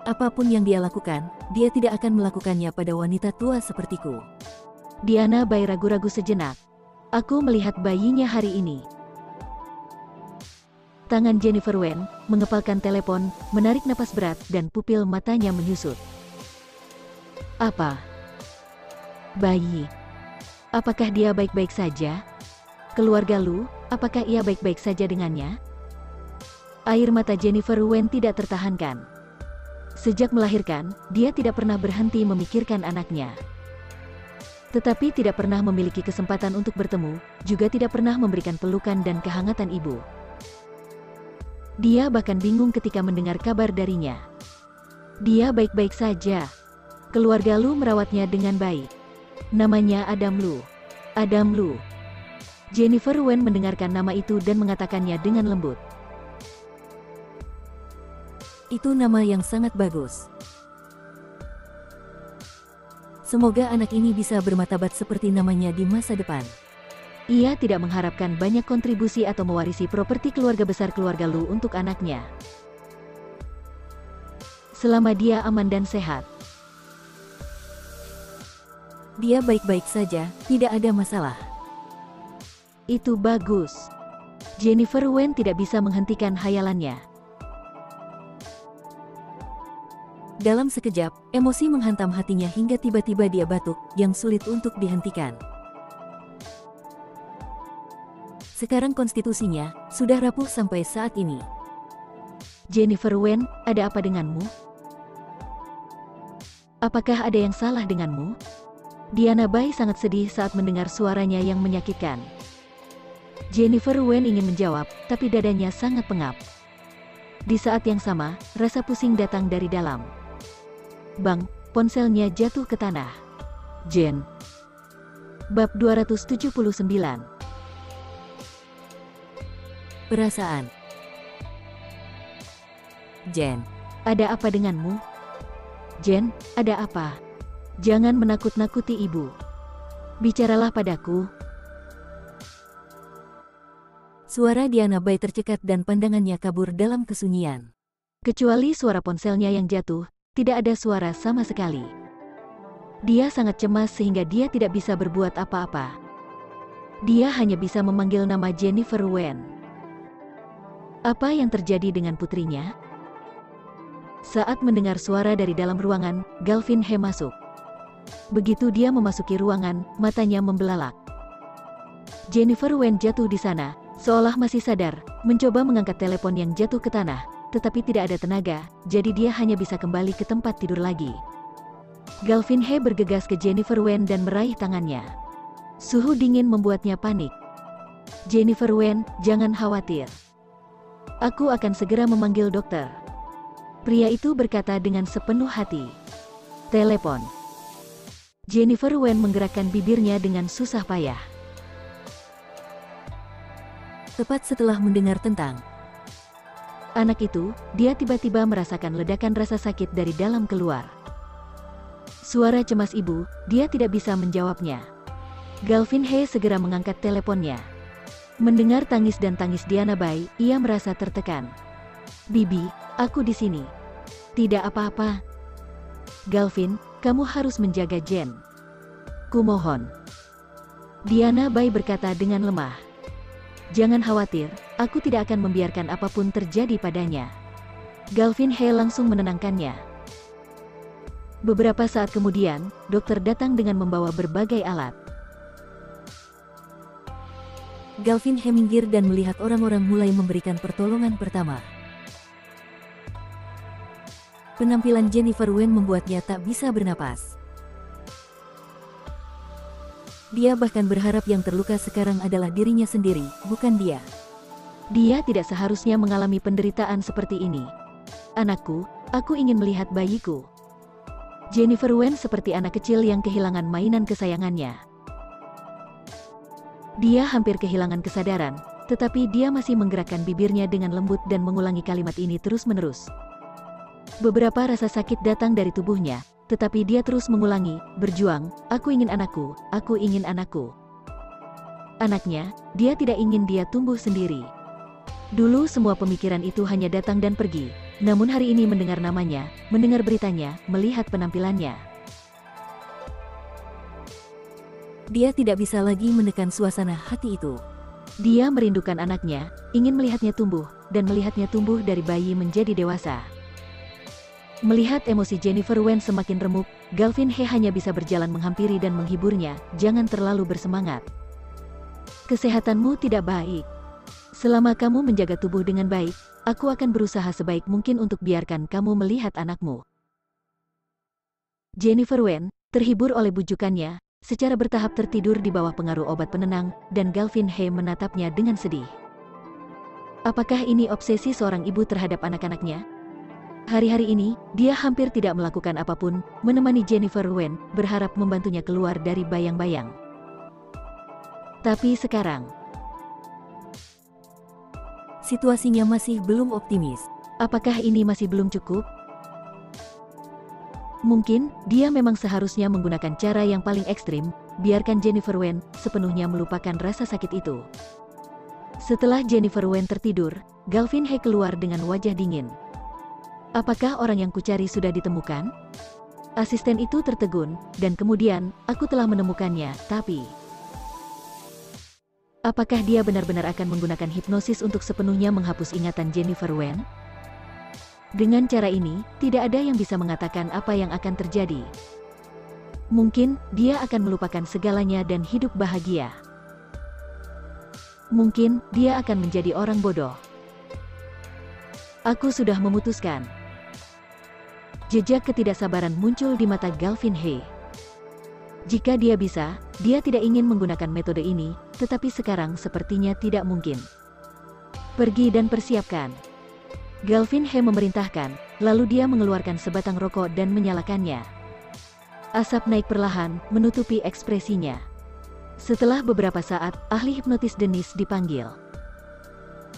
Apapun yang dia lakukan, dia tidak akan melakukannya pada wanita tua sepertiku. Diana Bai ragu-ragu sejenak. Aku melihat bayinya hari ini. Tangan Jennifer Wen mengepalkan telepon, menarik napas berat dan pupil matanya menyusut. Apa? Bayi? Apakah dia baik-baik saja? Keluarga Lu, apakah ia baik-baik saja dengannya? Air mata Jennifer Wen tidak tertahankan. Sejak melahirkan, dia tidak pernah berhenti memikirkan anaknya. Tetapi tidak pernah memiliki kesempatan untuk bertemu, juga tidak pernah memberikan pelukan dan kehangatan ibu. Dia bahkan bingung ketika mendengar kabar darinya. Dia baik-baik saja. Keluarga Lu merawatnya dengan baik. Namanya Adam Lu. Adam Lu. Jennifer Wen mendengarkan nama itu dan mengatakannya dengan lembut. Itu nama yang sangat bagus. Semoga anak ini bisa bermartabat seperti namanya di masa depan. Ia tidak mengharapkan banyak kontribusi atau mewarisi properti keluarga besar keluarga Lu untuk anaknya. Selama dia aman dan sehat, Dia baik-baik saja, tidak ada masalah. itu bagus. Jennifer Wen tidak bisa menghentikan hayalannya. Dalam sekejap, emosi menghantam hatinya hingga tiba-tiba dia batuk, yang sulit untuk dihentikan. Sekarang konstitusinya sudah rapuh sampai saat ini. Jennifer Wen, ada apa denganmu? Apakah ada yang salah denganmu? Diana Bai sangat sedih saat mendengar suaranya yang menyakitkan. Jennifer Wen ingin menjawab, tapi dadanya sangat pengap. Di saat yang sama, rasa pusing datang dari dalam. Bang, ponselnya jatuh ke tanah. Jen. Bab 279. Perasaan. Jen. Ada apa denganmu? Jen, ada apa? Jangan menakut-nakuti ibu. Bicaralah padaku. Suara Diana Bai tercekat dan pandangannya kabur dalam kesunyian. Kecuali suara ponselnya yang jatuh, tidak ada suara sama sekali. Dia sangat cemas sehingga dia tidak bisa berbuat apa-apa. Dia hanya bisa memanggil nama Jennifer Wen. Apa yang terjadi dengan putrinya? Saat mendengar suara dari dalam ruangan, Galvin He masuk. Begitu dia memasuki ruangan, matanya membelalak. Jennifer Wen jatuh di sana, seolah masih sadar, mencoba mengangkat telepon yang jatuh ke tanah, tetapi tidak ada tenaga, jadi dia hanya bisa kembali ke tempat tidur lagi. Galvin He bergegas ke Jennifer Wen dan meraih tangannya. Suhu dingin membuatnya panik. Jennifer Wen, jangan khawatir. Aku akan segera memanggil dokter. Pria itu berkata dengan sepenuh hati. Telepon. Jennifer Wen menggerakkan bibirnya dengan susah payah. Tepat setelah mendengar tentang anak itu, dia tiba-tiba merasakan ledakan rasa sakit dari dalam keluar. Suara cemas ibu, dia tidak bisa menjawabnya. Galvin He segera mengangkat teleponnya. Mendengar tangis dan tangis Diana Bai, ia merasa tertekan. Bibi, aku di sini. Tidak apa-apa. Galvin, kamu harus menjaga Jen. Kumohon. Diana Bai berkata dengan lemah. Jangan khawatir, aku tidak akan membiarkan apapun terjadi padanya. Galvin He langsung menenangkannya. Beberapa saat kemudian, dokter datang dengan membawa berbagai alat. Galvin He minggir dan melihat orang-orang mulai memberikan pertolongan pertama. Penampilan Jennifer Wen membuatnya tak bisa bernapas. Dia bahkan berharap yang terluka sekarang adalah dirinya sendiri, bukan dia. Dia tidak seharusnya mengalami penderitaan seperti ini. Anakku, aku ingin melihat bayiku. Jennifer Wen seperti anak kecil yang kehilangan mainan kesayangannya. Dia hampir kehilangan kesadaran, tetapi dia masih menggerakkan bibirnya dengan lembut dan mengulangi kalimat ini terus-menerus. Beberapa rasa sakit datang dari tubuhnya, tetapi dia terus mengulangi, berjuang, aku ingin anakku, aku ingin anakku. Anaknya, dia tidak ingin dia tumbuh sendiri. Dulu semua pemikiran itu hanya datang dan pergi, namun hari ini mendengar namanya, mendengar beritanya, melihat penampilannya. Dia tidak bisa lagi menekan suasana hati itu. Dia merindukan anaknya, ingin melihatnya tumbuh, dan melihatnya tumbuh dari bayi menjadi dewasa. Melihat emosi Jennifer Wen semakin remuk, Galvin He hanya bisa berjalan menghampiri dan menghiburnya, jangan terlalu bersemangat. Kesehatanmu tidak baik. Selama kamu menjaga tubuh dengan baik, aku akan berusaha sebaik mungkin untuk biarkan kamu melihat anakmu. Jennifer Wen, terhibur oleh bujukannya, secara bertahap tertidur di bawah pengaruh obat penenang, dan Galvin He menatapnya dengan sedih. Apakah ini obsesi seorang ibu terhadap anak-anaknya? Hari-hari ini, dia hampir tidak melakukan apapun, menemani Jennifer Wen, berharap membantunya keluar dari bayang-bayang. Tapi sekarang, situasinya masih belum optimis. Apakah ini masih belum cukup? Mungkin, dia memang seharusnya menggunakan cara yang paling ekstrim, biarkan Jennifer Wen sepenuhnya melupakan rasa sakit itu. Setelah Jennifer Wen tertidur, Galvin He keluar dengan wajah dingin. Apakah orang yang kucari sudah ditemukan? Asisten itu tertegun, dan kemudian, aku telah menemukannya, tapi... Apakah dia benar-benar akan menggunakan hipnosis untuk sepenuhnya menghapus ingatan Jennifer Wen? Dengan cara ini, tidak ada yang bisa mengatakan apa yang akan terjadi. Mungkin, dia akan melupakan segalanya dan hidup bahagia. Mungkin, dia akan menjadi orang bodoh. Aku sudah memutuskan. Jejak ketidaksabaran muncul di mata Galvin He. Jika dia bisa, dia tidak ingin menggunakan metode ini, tetapi sekarang sepertinya tidak mungkin. Pergi dan persiapkan. Galvin He memerintahkan, lalu dia mengeluarkan sebatang rokok dan menyalakannya. Asap naik perlahan, menutupi ekspresinya. Setelah beberapa saat, ahli hipnotis Dennis dipanggil.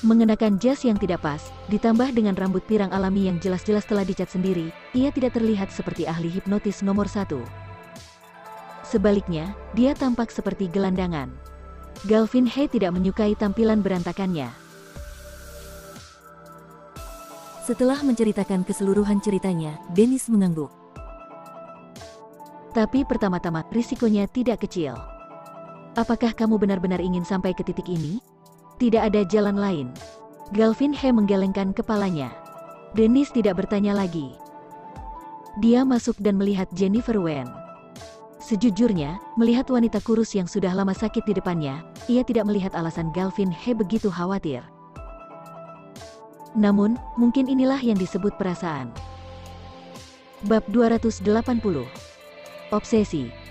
Mengenakan jas yang tidak pas, ditambah dengan rambut pirang alami yang jelas-jelas telah dicat sendiri, ia tidak terlihat seperti ahli hipnotis nomor 1. Sebaliknya, dia tampak seperti gelandangan. Galvin He tidak menyukai tampilan berantakannya. Setelah menceritakan keseluruhan ceritanya, Dennis mengangguk. Tapi pertama-tama, risikonya tidak kecil. Apakah kamu benar-benar ingin sampai ke titik ini? Tidak ada jalan lain. Galvin He menggelengkan kepalanya. Dennis tidak bertanya lagi. Dia masuk dan melihat Jennifer Wen. Sejujurnya, melihat wanita kurus yang sudah lama sakit di depannya, ia tidak melihat alasan Galvin He begitu khawatir. Namun, mungkin inilah yang disebut perasaan. Bab 280. Obsesi.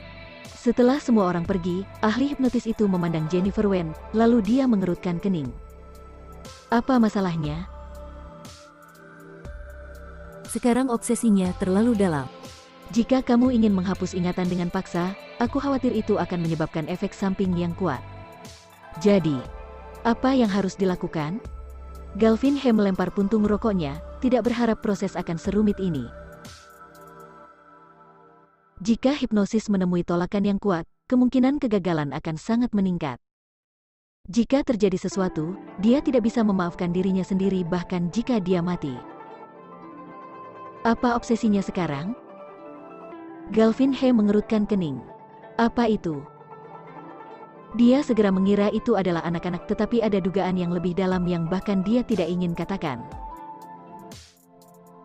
Setelah semua orang pergi, ahli hipnotis itu memandang Jennifer Wen, lalu dia mengerutkan kening. Apa masalahnya? Sekarang obsesinya terlalu dalam. Jika kamu ingin menghapus ingatan dengan paksa, aku khawatir itu akan menyebabkan efek samping yang kuat. Jadi, apa yang harus dilakukan? Galvin He melempar puntung rokoknya, tidak berharap proses akan serumit ini. Jika hipnosis menemui tolakan yang kuat, kemungkinan kegagalan akan sangat meningkat. Jika terjadi sesuatu, dia tidak bisa memaafkan dirinya sendiri bahkan jika dia mati. Apa obsesinya sekarang? Galvin He mengerutkan kening. Apa itu? Dia segera mengira itu adalah anak-anak, tetapi ada dugaan yang lebih dalam yang bahkan dia tidak ingin katakan.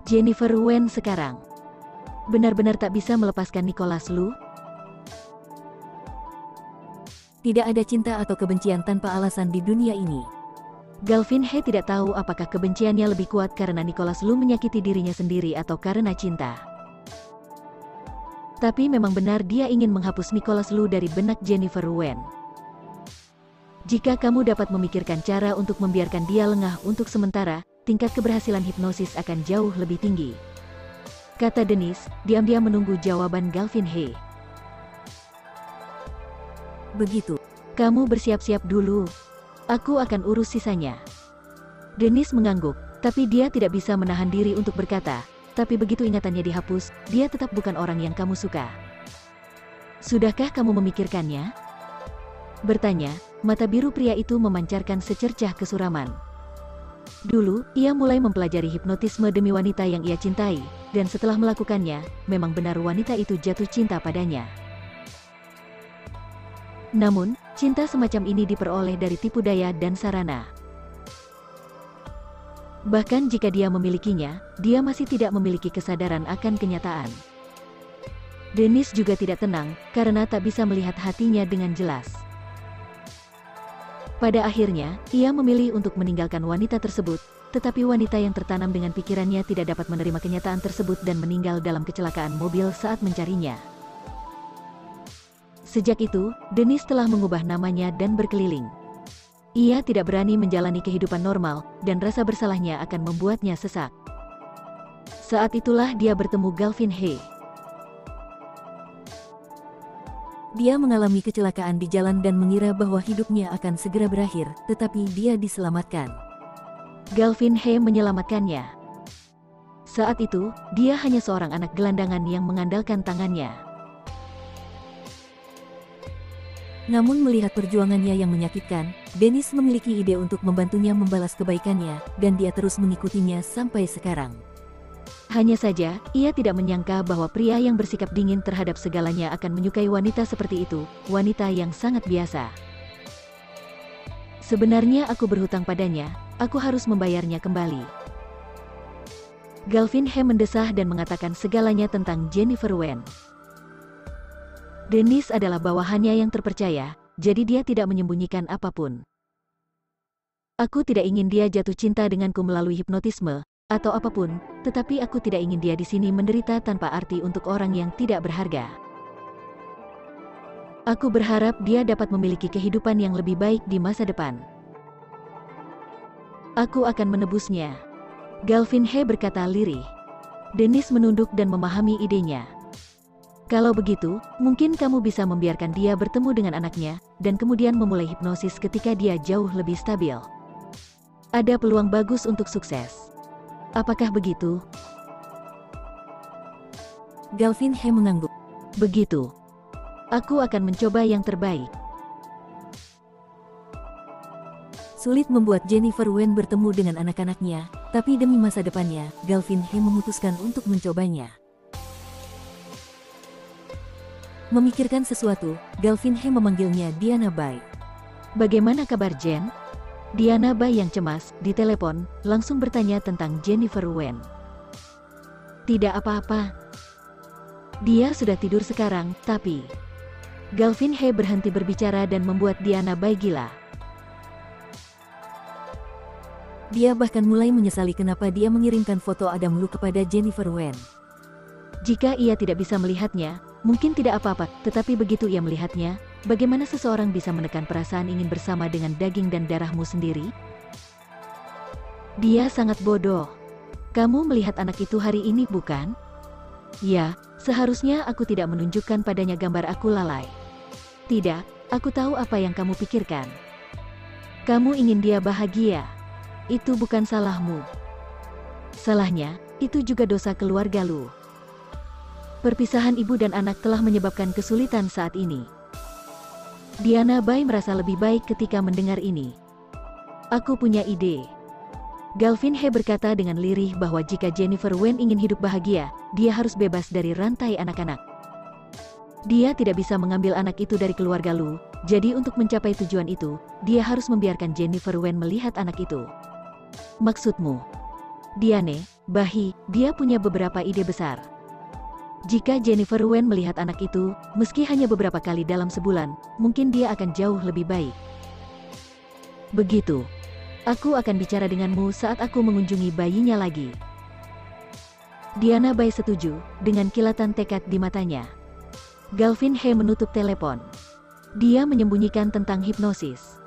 Jennifer Wen sekarang benar-benar tak bisa melepaskan Nicholas Lu? Tidak ada cinta atau kebencian tanpa alasan di dunia ini. Galvin He tidak tahu apakah kebenciannya lebih kuat karena Nicholas Lu menyakiti dirinya sendiri atau karena cinta. Tapi memang benar dia ingin menghapus Nicholas Lu dari benak Jennifer Wen. Jika kamu dapat memikirkan cara untuk membiarkan dia lengah untuk sementara, tingkat keberhasilan hipnosis akan jauh lebih tinggi. Kata Dennis, diam-diam menunggu jawaban Galvin He. Begitu. Kamu bersiap-siap dulu. Aku akan urus sisanya. Dennis mengangguk, tapi dia tidak bisa menahan diri untuk berkata, tapi begitu ingatannya dihapus, dia tetap bukan orang yang kamu suka. Sudahkah kamu memikirkannya? Bertanya, mata biru pria itu memancarkan secercah kesuraman. Dulu, ia mulai mempelajari hipnotisme demi wanita yang ia cintai, dan setelah melakukannya, memang benar wanita itu jatuh cinta padanya. Namun, cinta semacam ini diperoleh dari tipu daya dan sarana. Bahkan jika dia memilikinya, dia masih tidak memiliki kesadaran akan kenyataan. Dennis juga tidak tenang, karena tak bisa melihat hatinya dengan jelas. Pada akhirnya, ia memilih untuk meninggalkan wanita tersebut, tetapi wanita yang tertanam dengan pikirannya tidak dapat menerima kenyataan tersebut dan meninggal dalam kecelakaan mobil saat mencarinya. Sejak itu, Dennis telah mengubah namanya dan berkeliling. Ia tidak berani menjalani kehidupan normal, dan rasa bersalahnya akan membuatnya sesak. Saat itulah dia bertemu Galvin He. Dia mengalami kecelakaan di jalan dan mengira bahwa hidupnya akan segera berakhir, tetapi dia diselamatkan. Galvin He menyelamatkannya. Saat itu, dia hanya seorang anak gelandangan yang mengandalkan tangannya. Namun melihat perjuangannya yang menyakitkan, Dennis memiliki ide untuk membantunya membalas kebaikannya, dan dia terus mengikutinya sampai sekarang. Hanya saja, ia tidak menyangka bahwa pria yang bersikap dingin terhadap segalanya akan menyukai wanita seperti itu, wanita yang sangat biasa. Sebenarnya aku berhutang padanya, aku harus membayarnya kembali. Galvin He mendesah dan mengatakan segalanya tentang Jennifer Wen. Dennis adalah bawahannya yang terpercaya, jadi dia tidak menyembunyikan apapun. Aku tidak ingin dia jatuh cinta denganku melalui hipnotisme, atau apapun, tetapi aku tidak ingin dia di sini menderita tanpa arti untuk orang yang tidak berharga. Aku berharap dia dapat memiliki kehidupan yang lebih baik di masa depan. Aku akan menebusnya. Galvin He berkata lirih. Dennis menunduk dan memahami idenya. Kalau begitu, mungkin kamu bisa membiarkan dia bertemu dengan anaknya, dan kemudian memulai hipnosis ketika dia jauh lebih stabil. Ada peluang bagus untuk sukses. Apakah begitu? Galvin He mengangguk. Begitu. Aku akan mencoba yang terbaik. Sulit membuat Jennifer Wen bertemu dengan anak-anaknya, tapi demi masa depannya, Galvin He memutuskan untuk mencobanya. Memikirkan sesuatu, Galvin He memanggilnya Diana Bai. Bagaimana kabar Jen? Diana Bai yang cemas, di telepon, langsung bertanya tentang Jennifer Wen. Tidak apa-apa. Dia sudah tidur sekarang, tapi... Galvin He berhenti berbicara dan membuat Diana Bai gila. Dia bahkan mulai menyesali kenapa dia mengirimkan foto Adam Lu kepada Jennifer Wen. Jika ia tidak bisa melihatnya, mungkin tidak apa-apa, tetapi begitu ia melihatnya, bagaimana seseorang bisa menekan perasaan ingin bersama dengan daging dan darahmu sendiri? Dia sangat bodoh. Kamu melihat anak itu hari ini, bukan? Ya, seharusnya aku tidak menunjukkan padanya gambar aku lalai. Tidak, aku tahu apa yang kamu pikirkan. Kamu ingin dia bahagia. Itu bukan salahmu. Salahnya, itu juga dosa keluarga lu. Perpisahan ibu dan anak telah menyebabkan kesulitan saat ini. Diana Bai merasa lebih baik ketika mendengar ini. Aku punya ide. Galvin He berkata dengan lirih bahwa jika Jennifer Wen ingin hidup bahagia, dia harus bebas dari rantai anak-anak. Dia tidak bisa mengambil anak itu dari keluarga lu, jadi untuk mencapai tujuan itu, dia harus membiarkan Jennifer Wen melihat anak itu. Maksudmu? Diane, Bahi, dia punya beberapa ide besar. Jika Jennifer Wen melihat anak itu, meski hanya beberapa kali dalam sebulan, mungkin dia akan jauh lebih baik. Begitu. Aku akan bicara denganmu saat aku mengunjungi bayinya lagi. Diana Bai setuju, dengan kilatan tekad di matanya. Galvin He menutup telepon. Dia menyembunyikan tentang hipnosis.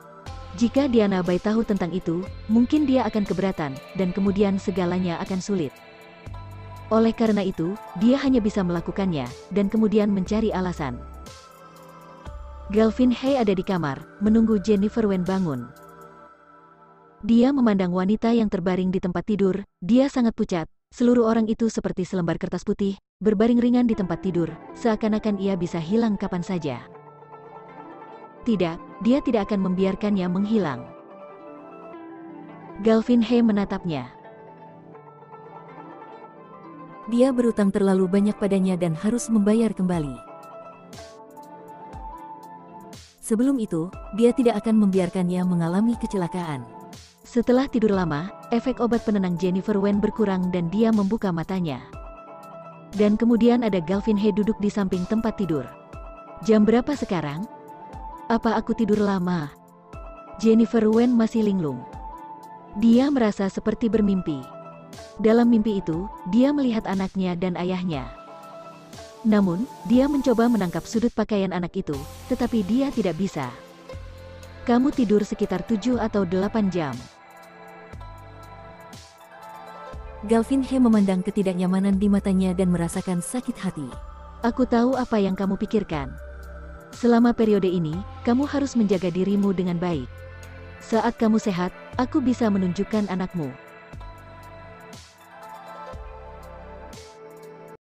Jika Diana Bai tahu tentang itu, mungkin dia akan keberatan, dan kemudian segalanya akan sulit. Oleh karena itu, dia hanya bisa melakukannya, dan kemudian mencari alasan. Galvin He ada di kamar, menunggu Jennifer Wen bangun. Dia memandang wanita yang terbaring di tempat tidur, dia sangat pucat, seluruh orang itu seperti selembar kertas putih, berbaring ringan di tempat tidur, seakan-akan ia bisa hilang kapan saja. Tidak, dia tidak akan membiarkannya menghilang. Galvin He menatapnya. Dia berutang terlalu banyak padanya dan harus membayar kembali. Sebelum itu, dia tidak akan membiarkannya mengalami kecelakaan. Setelah tidur lama, efek obat penenang Jennifer Wen berkurang dan dia membuka matanya. Dan kemudian ada Galvin He duduk di samping tempat tidur. Jam berapa sekarang? Apa aku tidur lama? Jennifer Wen masih linglung. Dia merasa seperti bermimpi. Dalam mimpi itu, dia melihat anaknya dan ayahnya. Namun, dia mencoba menangkap sudut pakaian anak itu, tetapi dia tidak bisa. Kamu tidur sekitar 7 atau 8 jam. Galvin He memandang ketidaknyamanan di matanya dan merasakan sakit hati. Aku tahu apa yang kamu pikirkan. Selama periode ini, kamu harus menjaga dirimu dengan baik. Saat kamu sehat, aku bisa menunjukkan anakmu.